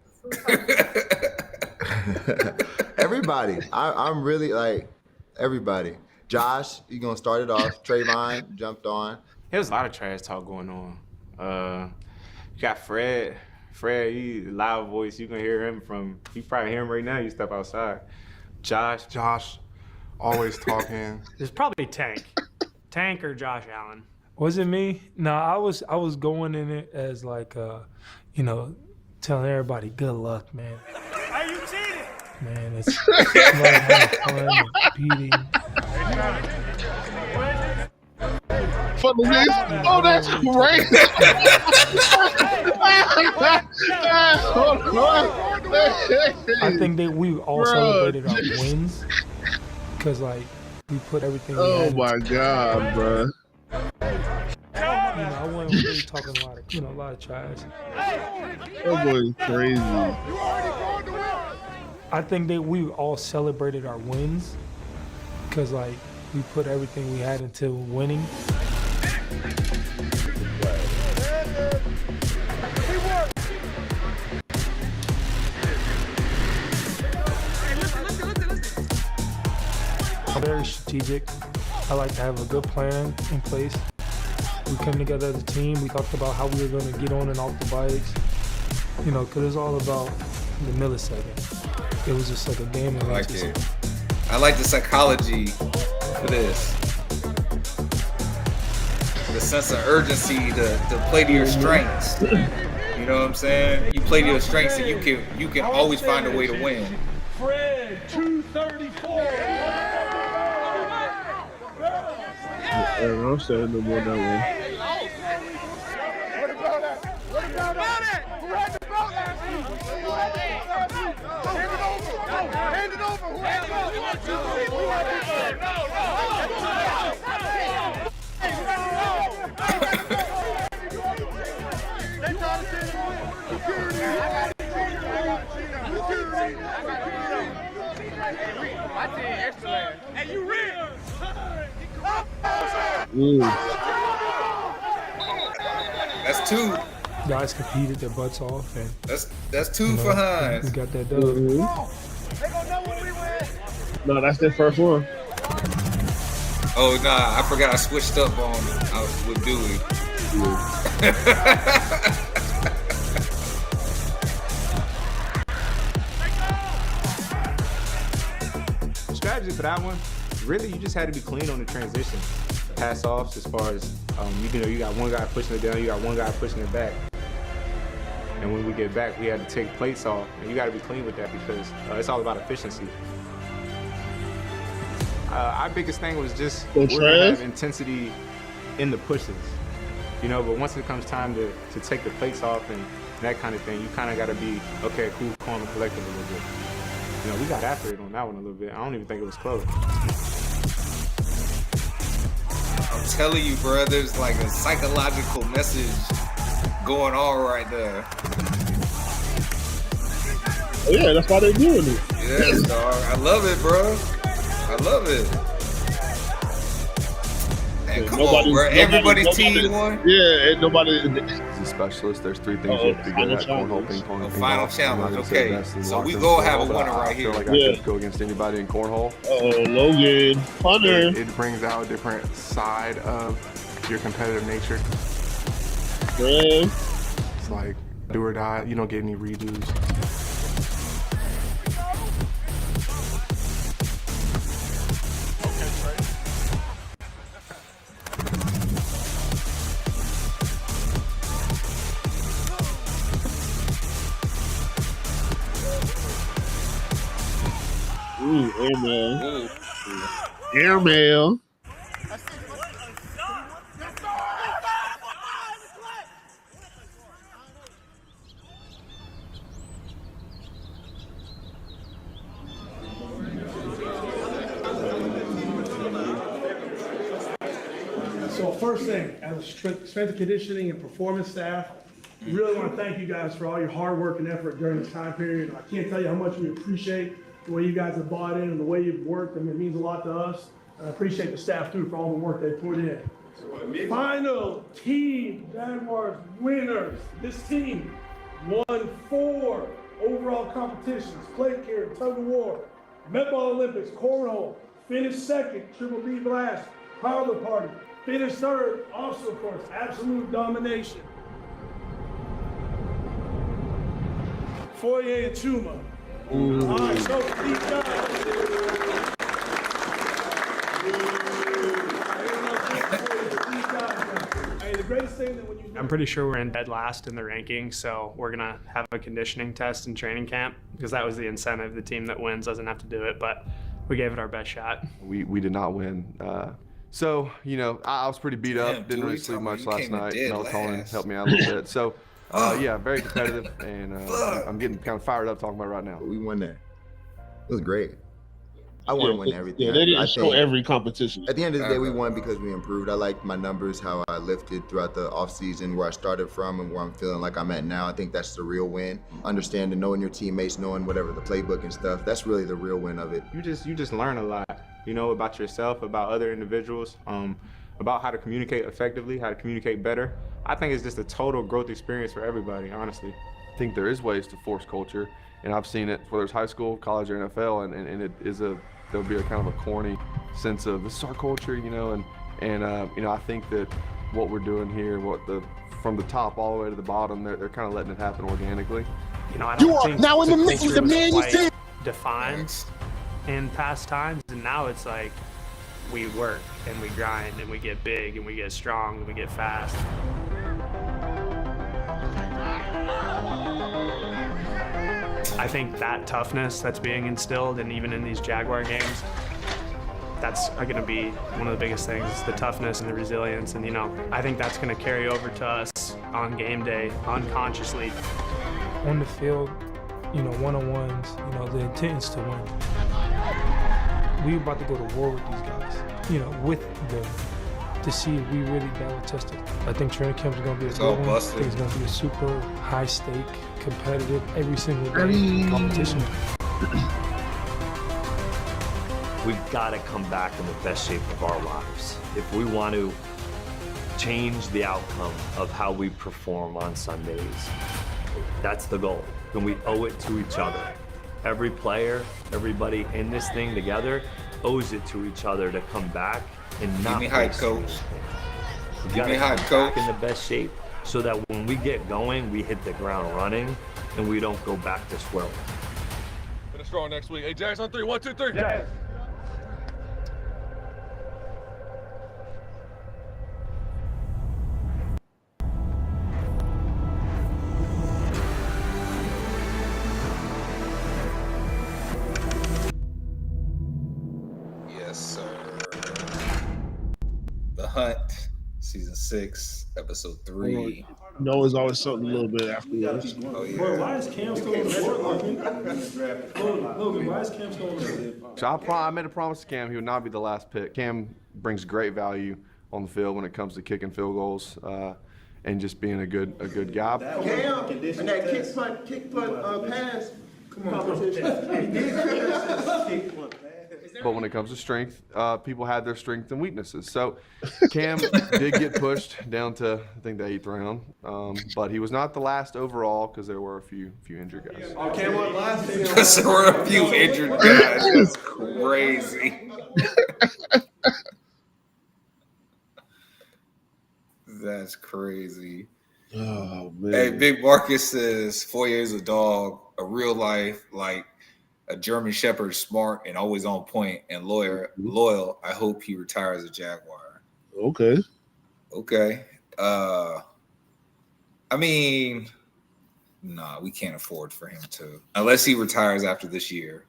Everybody, I'm really like everybody. Josh, you gonna start it off? Trayvon jumped on. There was a lot of trash talk going on. You got Fred. Fred, he loud voice. You can hear him you probably hear him right now. You step outside. Josh, always talking. It's probably Tank or Josh Allen. Was it me? No, I was going in it as like, telling everybody good luck, man. Are you cheating? Man, it's like having fun and competing. Fuck this. Oh, that's crazy. I think that we all celebrated our wins because, like, we put everything. Oh my God, bro. I wasn't really talking a lot of trash. That boy's crazy. I think that we all celebrated our wins because, like, we put everything we had into winning. I'm very strategic. I like to have a good plan in place. We come together as a team. We talked about how we were going to get on and off the bikes. Because it's all about the millisecond. It was just like a game. I like it. I like the psychology for this. The sense of urgency to play to your strengths. You know what I'm saying? You play to your strengths and you can always find a way to win. Fred, 234. I'm saying no more that way. What about it? Who had the belt last week? Hand it over. Who had the belt? Who had the Hey, you real? That's two. Guys competed their butts off, and that's two for Hines. We got that done. No, that's their first one. Oh nah, I forgot I switched up with Dewey. Strategy for that one, really, you just had to be clean on the transition. pass-offs as far as, you got one guy pushing it down, you got one guy pushing it back. And when we get back, we had to take plates off, and you got to be clean with that because it's all about efficiency. Our biggest thing was just we're gonna have intensity in the pushes, but once it comes time to take the plates off and that kind of thing, you kind of got to be, okay, cool, calm, and collected a little bit. We got after it on that one a little bit. I don't even think it was close. I'm telling you, bro, there's like a psychological message going on right there. Oh, yeah, that's why they're doing it. Yes, dog. I love it, bro. I love it. And come on, bro. Everybody's team won. Yeah, and nobody. As a specialist, there's three things you have to be good at: cornhole, ping pong, and ping final challenge. Okay, so we go have a winner right here. I feel like I could go against anybody in cornhole. Logan, punter. It brings out a different side of your competitive nature. Yeah. It's like do or die. You don't get any redos. Ooh, airmail. Airmail. So first thing, as a strength and conditioning and performance staff, we really want to thank you guys for all your hard work and effort during this time period. I can't tell you how much we appreciate the way you guys have bought in and the way you've worked. I mean, it means a lot to us. I appreciate the staff too for all the work they put in. Final team Jaguars winners. This team won 4 overall competitions: plate carry, tug of war, Met Ball Olympics, cornhole. Finished second, Triple B Blast, Parlor Party. Finished third, also of course, absolute domination. Foyer and Chuma. All right, so deep dive. Hey, the greatest thing that when you I'm pretty sure we're in dead last in the rankings, so we're gonna have a conditioning test in training camp because that was the incentive. The team that wins doesn't have to do it, but we gave it our best shot. We did not win. So, I was pretty beat up. Didn't really sleep much last night. Melatonin helped me out a little bit. So, yeah, very competitive, and I'm getting kind of fired up talking about it right now. We won that. It was great. I want to win everything. Yeah, they didn't show every competition. At the end of the day, we won because we improved. I liked my numbers, how I lifted throughout the offseason, where I started from and where I'm feeling like I'm at now. I think that's the real win. Understanding, knowing your teammates, knowing whatever the playbook and stuff, that's really the real win of it. You just learn a lot, about yourself, about other individuals, about how to communicate effectively, how to communicate better. I think it's just a total growth experience for everybody, honestly. I think there is ways to force culture, and I've seen it, whether it's high school, college, or NFL, and it is there'll be a kind of a corny sense of this is our culture, and I think that what we're doing here, from the top all the way to the bottom, they're kind of letting it happen organically. I don't think now in the midst of the man you see defined in past times, and now it's like we work and we grind and we get big and we get strong and we get fast. I think that toughness that's being instilled, and even in these Jaguar games, that's going to be one of the biggest things, the toughness and the resilience. And, I think that's going to carry over to us on game day, unconsciously. On the field, one-on-ones, the intent is to win. We about to go to war with these guys, with them, to see if we really battle tested. I think training camp is going to be a good one. I think it's going to be a super high stake, competitive, every single day competition. We've got to come back in the best shape of our lives. If we want to change the outcome of how we perform on Sundays, that's the goal. And we owe it to each other. Every player, everybody in this thing together owes it to each other to come back and not. Give me hype, coach. We got to come back in the best shape so that when we get going, we hit the ground running and we don't go back to square one. Finish strong next week. Hey, Jags on 3. 1, 2, 3. Jags. Season 6, episode 3. No, it's always something a little bit afterwards. Oh yeah. Bro, why is Cam still on the board, Logan? Logan, why is Cam still on the board? So I made a promise to Cam he would not be the last pick. Cam brings great value on the field when it comes to kicking field goals and just being a good guy. Cam and that kick punt pass. Come on, he did kick punt pass. But when it comes to strength, people have their strengths and weaknesses. So Cam did get pushed down to, I think, the 8th round. But he was not the last overall because there were a few injured guys. Oh, Cam went last. Because there were a few injured guys. That's crazy. That's crazy. Oh, man. Hey, Big Marcus says 4 years a dog, a real life, like a German Shepherd, smart and always on point and loyal. I hope he retires a Jaguar. Okay. I mean, nah, we can't afford for him to, unless he retires after this year.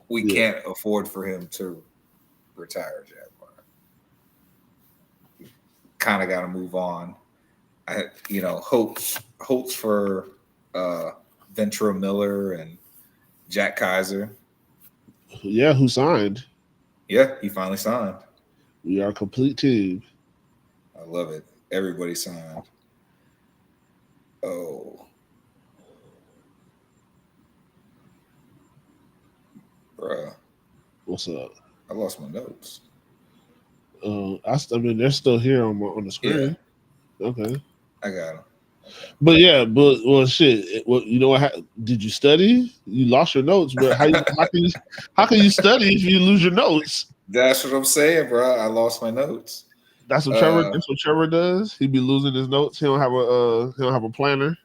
We can't afford for him to retire a Jaguar. Kind of got to move on. Hopes for Ventura Miller and Jack Kaiser. Yeah, who signed? Yeah, he finally signed. We are a complete team. I love it. Everybody signed. Oh. Bruh. What's up? I lost my notes. I mean, they're still here on the screen. Yeah. Okay. I got them. But shit. You know what? Did you study? You lost your notes, but how can you study if you lose your notes? That's what I'm saying, bro. I lost my notes. That's what Trevor. That's what Trevor does. He be losing his notes. He don't have a planner.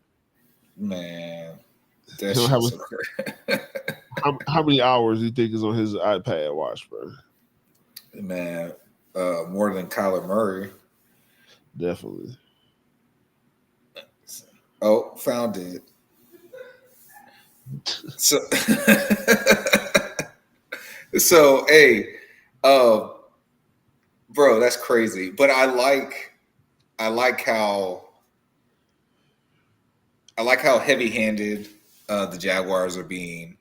Man, that's so crazy. How many hours do you think is on his iPad watch, bro? Man, more than Kyler Murray. Definitely. Oh, found it. So hey, bro, that's crazy. But I like how heavy-handed the Jaguars are being.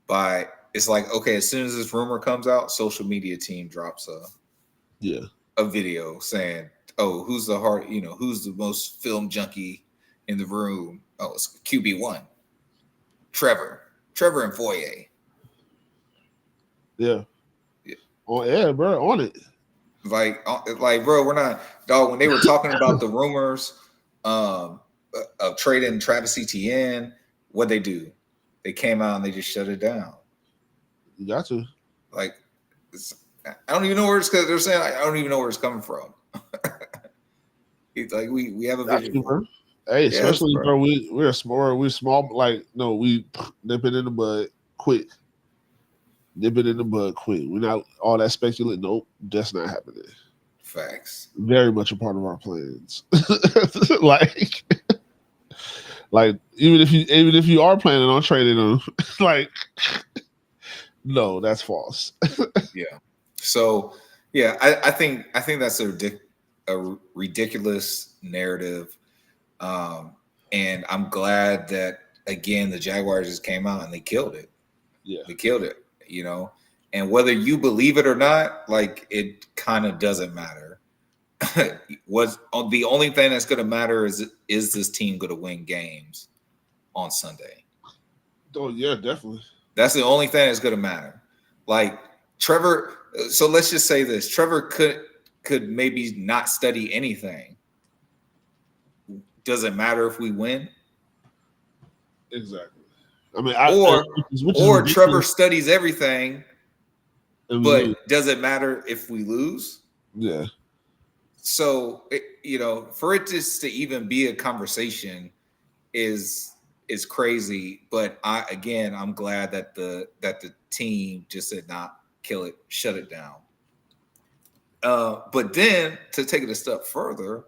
By it's like, okay, as soon as this rumor comes out, social media team drops a video saying, oh, who's the most film junkie in the room? Oh, it's QB1. Trevor and Foye. Yeah. Oh yeah, bro, on it. Like, bro, we're not, dog. When they were talking about the rumors of trading Travis Etienne, what'd they do? They came out and they just shut it down. You got to. Like, I don't even know where it's, because they're saying I don't even know where it's coming from. It's like we have a vision. Hey, especially bro, we're small. Like, no, we nip it in the bud quick. Nip it in the bud quick. We're not all that speculating. Nope, that's not happening. Facts. Very much a part of our plans. like even if you are planning on trading them, like, no, that's false. Yeah. So yeah, I think that's a ridiculous narrative. And I'm glad that, again, the Jaguars just came out and they killed it. Yeah. They killed it, and whether you believe it or not, like, it kind of doesn't matter. The only thing that's going to matter is this team going to win games on Sunday? Oh yeah, definitely. That's the only thing that's going to matter. Like, Trevor, so let's just say this. Trevor could maybe not study anything. Does it matter if we win? Exactly. I mean, or Trevor studies everything, but does it matter if we lose? Yeah. So, for it just to even be a conversation is crazy. But I'm glad that the team just said, not kill it, shut it down. But then to take it a step further,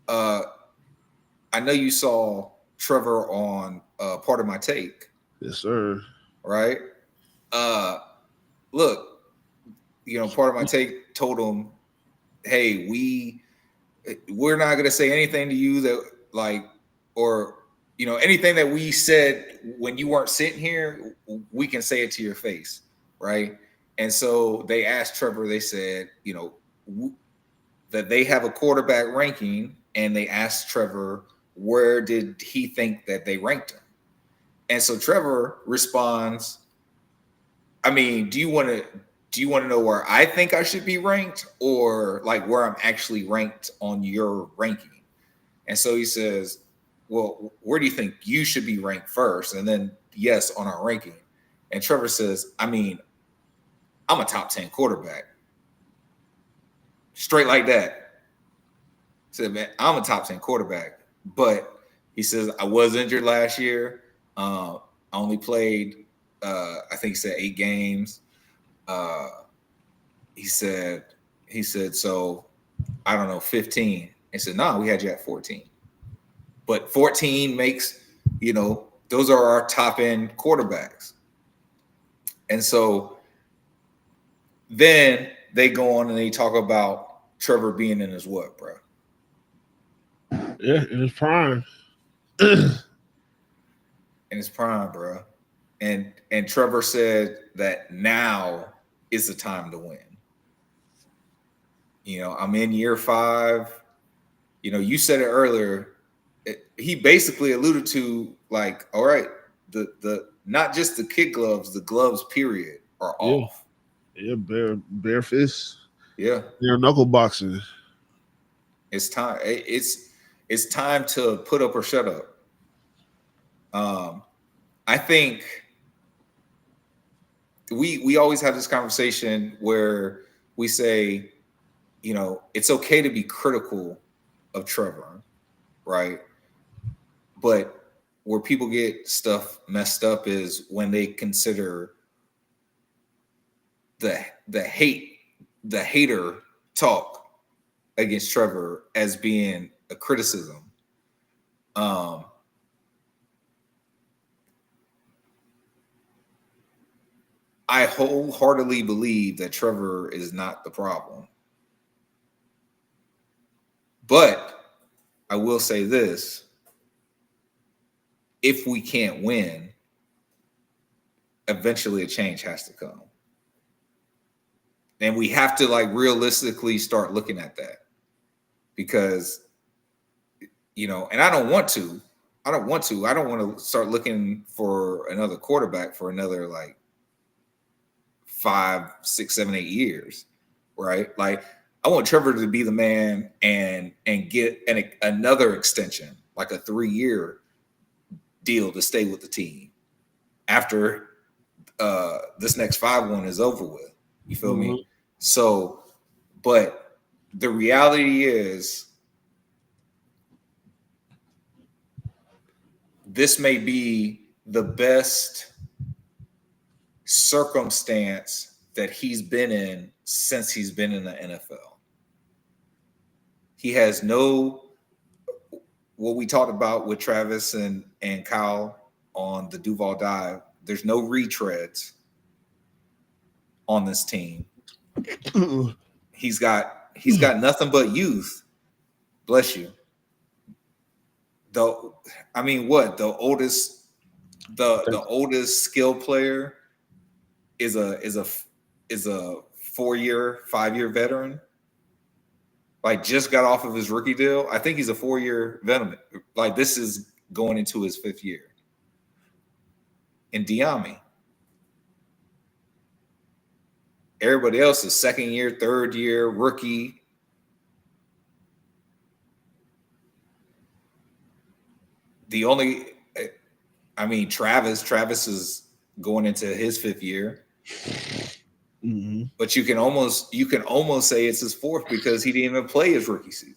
I know you saw Trevor on Part of My Take. Yes, sir. Right? Look, Part of My Take told him, hey, we we're not going to say anything to you that like, or, you know, anything that we said when you weren't sitting here, we can say it to your face. Right. And so they asked Trevor, they said, you know, that they have a quarterback ranking, and they asked Trevor, where did he think that they ranked him? And so Trevor responds, I mean, do you want to know where I think I should be ranked, or like where I'm actually ranked on your ranking? And so he says, well, where do you think you should be ranked first? And then yes, on our ranking. And Trevor says, I mean, I'm a top 10 quarterback. Straight like that. He said, man, I'm a top 10 quarterback. But he says, I was injured last year. I only played, I think he said 8 games. He said, so I don't know, 15. He said, no, we had you at 14. But 14 makes, you know, those are our top end quarterbacks. And so then they go on and they talk about Trevor being in his what, bro? Yeah, in his prime. In his prime, bro. And Trevor said that now is the time to win. You know, I'm in year 5. You know, you said it earlier. He basically alluded to like, all right, the not just the kid gloves, the gloves period are off. Yeah, bare fists. Yeah, bare knuckle boxing. It's time. It's time to put up or shut up. I think we always have this conversation where we say, you know, it's okay to be critical of Trevor, right? But where people get stuff messed up is when they consider the hater talk against Trevor as being a criticism. I wholeheartedly believe that Trevor is not the problem. But I will say this. If we can't win, eventually a change has to come. And we have to like realistically start looking at that. Because, you know, and I don't want to start looking for another quarterback for another like 5, 6, 7, 8 years. Right? Like I want Trevor to be the man and get another extension, like a 3-year deal to stay with the team after this next 5 one is over with. You feel me? So, but the reality is this may be the best circumstance that he's been in since he's been in the NFL. He has no, what we talked about with Travis and Kyle on the Duval dive, there's no retreads on this team. He's got nothing but youth. Bless you. The oldest skill player is a 4-year, 5-year veteran. Like just got off of his rookie deal. I think he's a 4-year veteran. Like this is going into his 5th year. And J.I.M.B.O. Everybody else is 2nd year, 3rd year, rookie. Travis is going into his 5th year. Mm-hmm. But you can almost say it's his 4th because he didn't even play his rookie season.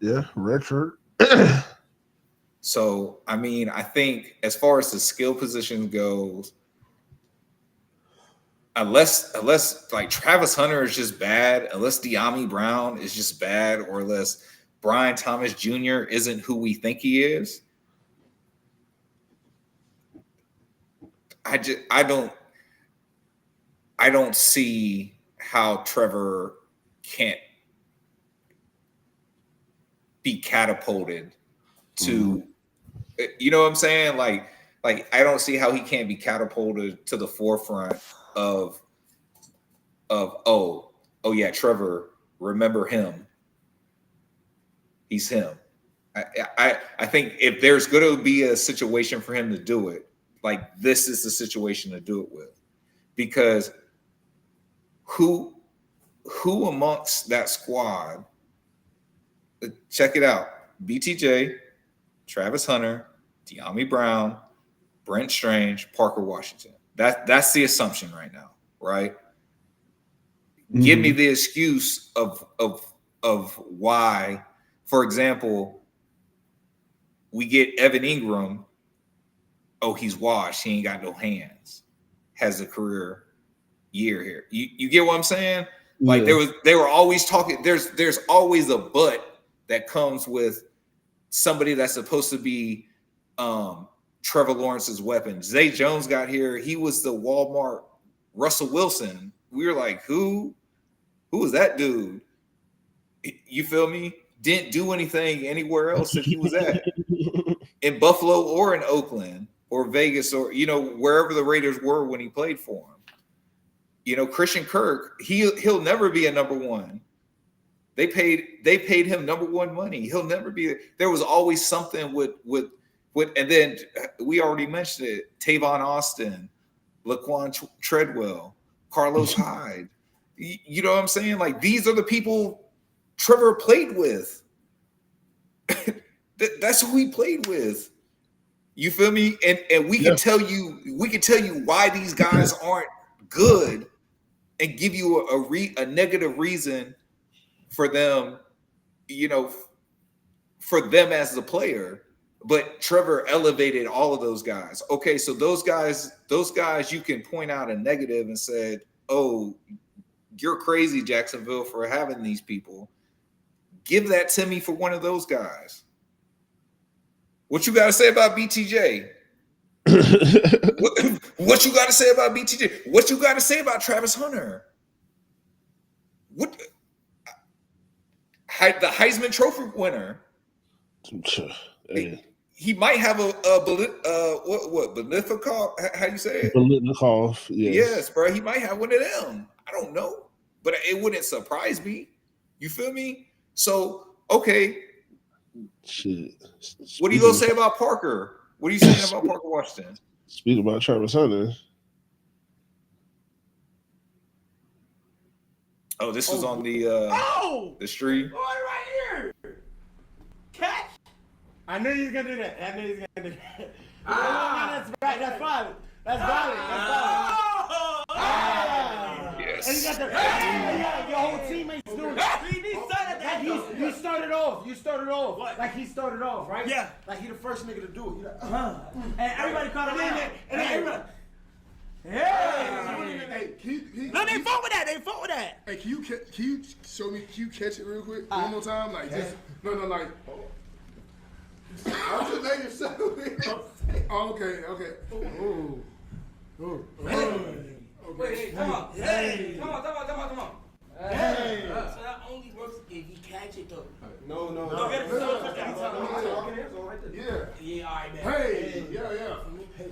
Yeah, redshirt. So, I mean, I think as far as the skill position goes, unless like Travis Hunter is just bad, unless Dyami Brown is just bad, or unless Brian Thomas Jr. isn't who we think he is, I I don't see how Trevor can't be catapulted to, you know what I'm saying? Like I don't see how he can't be catapulted to the forefront of oh yeah, Trevor, remember him. He's him. I think if there's going to be a situation for him to do it, like this is the situation to do it with, because who amongst that squad? Check it out: BTJ, Travis Hunter, De'Ami Brown, Brent Strange, Parker Washington. That's the assumption right now, right? Give me the excuse of why, for example, we get Evan Ingram. Oh, he's washed. He ain't got no hands. Has a career year here. You get what I'm saying? Like they were always talking. There's always a but that comes with somebody that's supposed to be Trevor Lawrence's weapon. Zay Jones got here. He was the Walmart Russell Wilson. We were like, who was that dude? You feel me? Didn't do anything anywhere else that he was at. In Buffalo or in Oakland or Vegas or, wherever the Raiders were when he played for them. Christian Kirk, he'll never be a number one. They paid him number one money. He'll never be. There was always something with, and then we already mentioned it, Tavon Austin, Laquan Treadwell, Carlos Hyde. You know what I'm saying? Like, these are the people Trevor played with. That's who he played with. You feel me? And we can tell you why these guys aren't good and give you a negative reason for them, for them as a player. But Trevor elevated all of those guys. Okay, so those guys you can point out a negative and said, oh, you're crazy, Jacksonville, for having these people. Give that to me for one of those guys. What you got to say about BTJ? what you got to say about BTJ? What you got to say about Travis Hunter? What? The Heisman Trophy winner. He might have a Biletnikoff? How you say it? Biletnikoff, yes, bro. He might have one of them. I don't know, but it wouldn't surprise me. You feel me? So, okay. Shit. What are you gonna say about Parker? What are you saying about Parker Washington? Speak about Travis Hunter. Oh, this was on the stream. Boy, right here. Catch. I knew you was gonna do that. That's right. That's valid. That's valid. Yes. And you got your whole teammates doing it. You started off. What? Like he started off, right? Yeah. Like he the first nigga to do it. And everybody caught him in there. And then everybody. Hey, No, they fought with that. Hey, can you show me? Can you catch it real quick one more time? Like just like. I'm just making sure. Okay. Wait, come on. Hey, come on. Hey. So that only works if you catch it though. No. Yeah, all right, man. Hey, yeah.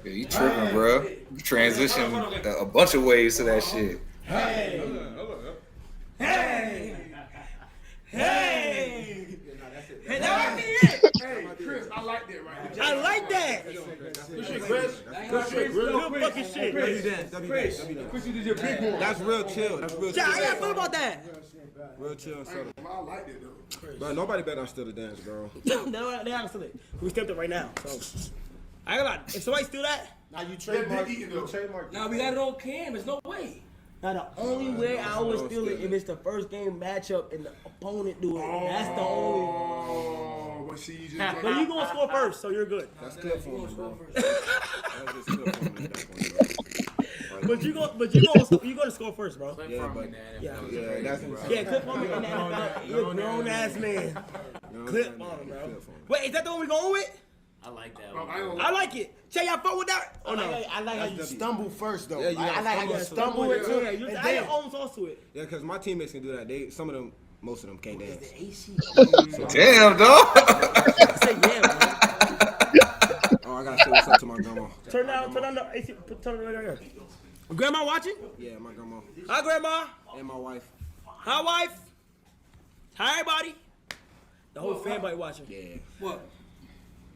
Yeah, you tripping, bro. You transition a bunch of ways to that shit. Hey. Hey, Chris, I like that right here. I like that. Good shit, Chris. Good fucking shit. Chris, you did your big one. That's real chill. I gotta feel about that. Real chill. I like that though. Bro, nobody better steal the dance, bro. They haven't steal it. We stepped it right now. So I gotta lie. If somebody steal that, now you trademark. Now we got it on cam. There's no way. now the only way I always steal it if it's the first game matchup and the opponent do it. That's the only. But see, you just. But you gonna score first, so you're good. That's clip for me, bro. But you gonna score first, bro. Yeah, but yeah, clip on me. You're a grown ass man. Clip on, bro. Wait, is that the one we going with? I like that one. I like it. Jay, y'all fuck with that? Oh, no. I like how you stumble first, though. Yeah, I like how you stumble into it. Yeah, And then your own sauce to it. Yeah, because my teammates can do that. Most of them can't dance. Damn, dog. Say yeah, man. Oh, I gotta say what's up to my grandma. Turn down the AC. Turn it right here. Grandma watching? Yeah, my grandma. Hi, Grandma. And my wife. Hi, wife. Hi, everybody. The whole family watching. Yeah. What?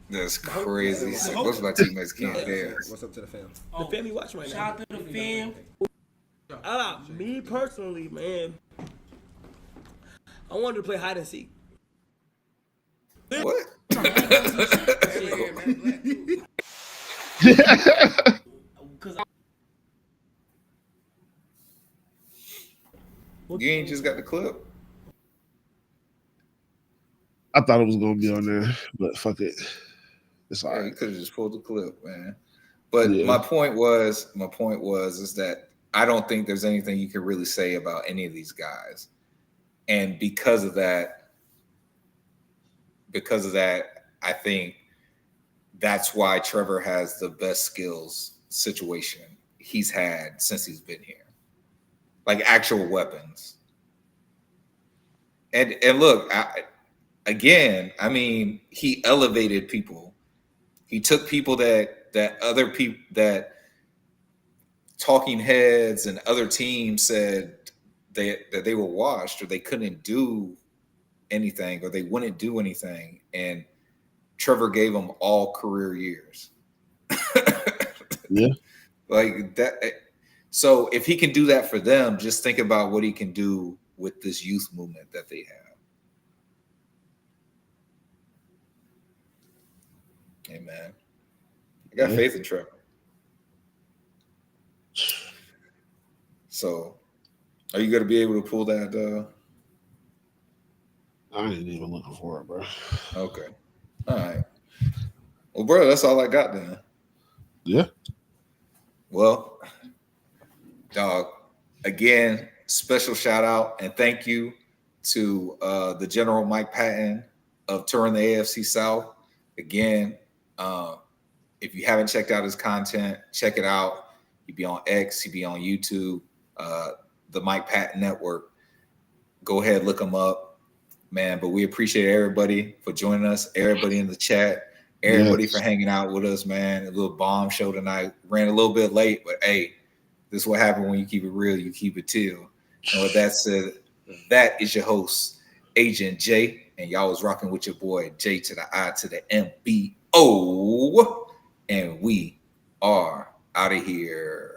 That's crazy. Most of my teammates can't dance. What's up to the fam? The family watching right now. Shout out to the fam. Me personally, man, I wanted to play hide and seek. What? You ain't just got the clip. I thought it was gonna be on there, but fuck it. It's all right. You could have just pulled the clip, man. But my point was is that I don't think there's anything you can really say about any of these guys. And because of that, I think that's why Trevor has the best skills situation he's had since he's been here. Like actual weapons. And look, I mean, he elevated people. He took people that other people, that talking heads and other teams said that they were washed or they couldn't do anything or they wouldn't do anything. And Trevor gave them all career years. Yeah. Like that. So if he can do that for them, just think about what he can do with this youth movement that they have. Hey, man. I got faith in Trevor. So, are you going to be able to pull that? I ain't even looking for it, bro. Okay. All right. Well, bro, that's all I got then. Yeah. Well, dog, again, special shout out and thank you to the General Mike Patton of touring the AFC South. Again, if you haven't checked out his content, check it out. He'd be on X, he'd be on YouTube, the Mike Patton Network. Go ahead, look him up, man. But we appreciate everybody for joining us, everybody in the chat, everybody for hanging out with us, man. A little bomb show tonight. Ran a little bit late, but hey, this is what happens when you keep it real, you keep it teal. And with that said, that is your host, Agent J, and y'all was rocking with your boy J to the I to the M-B-O, and we are out of here.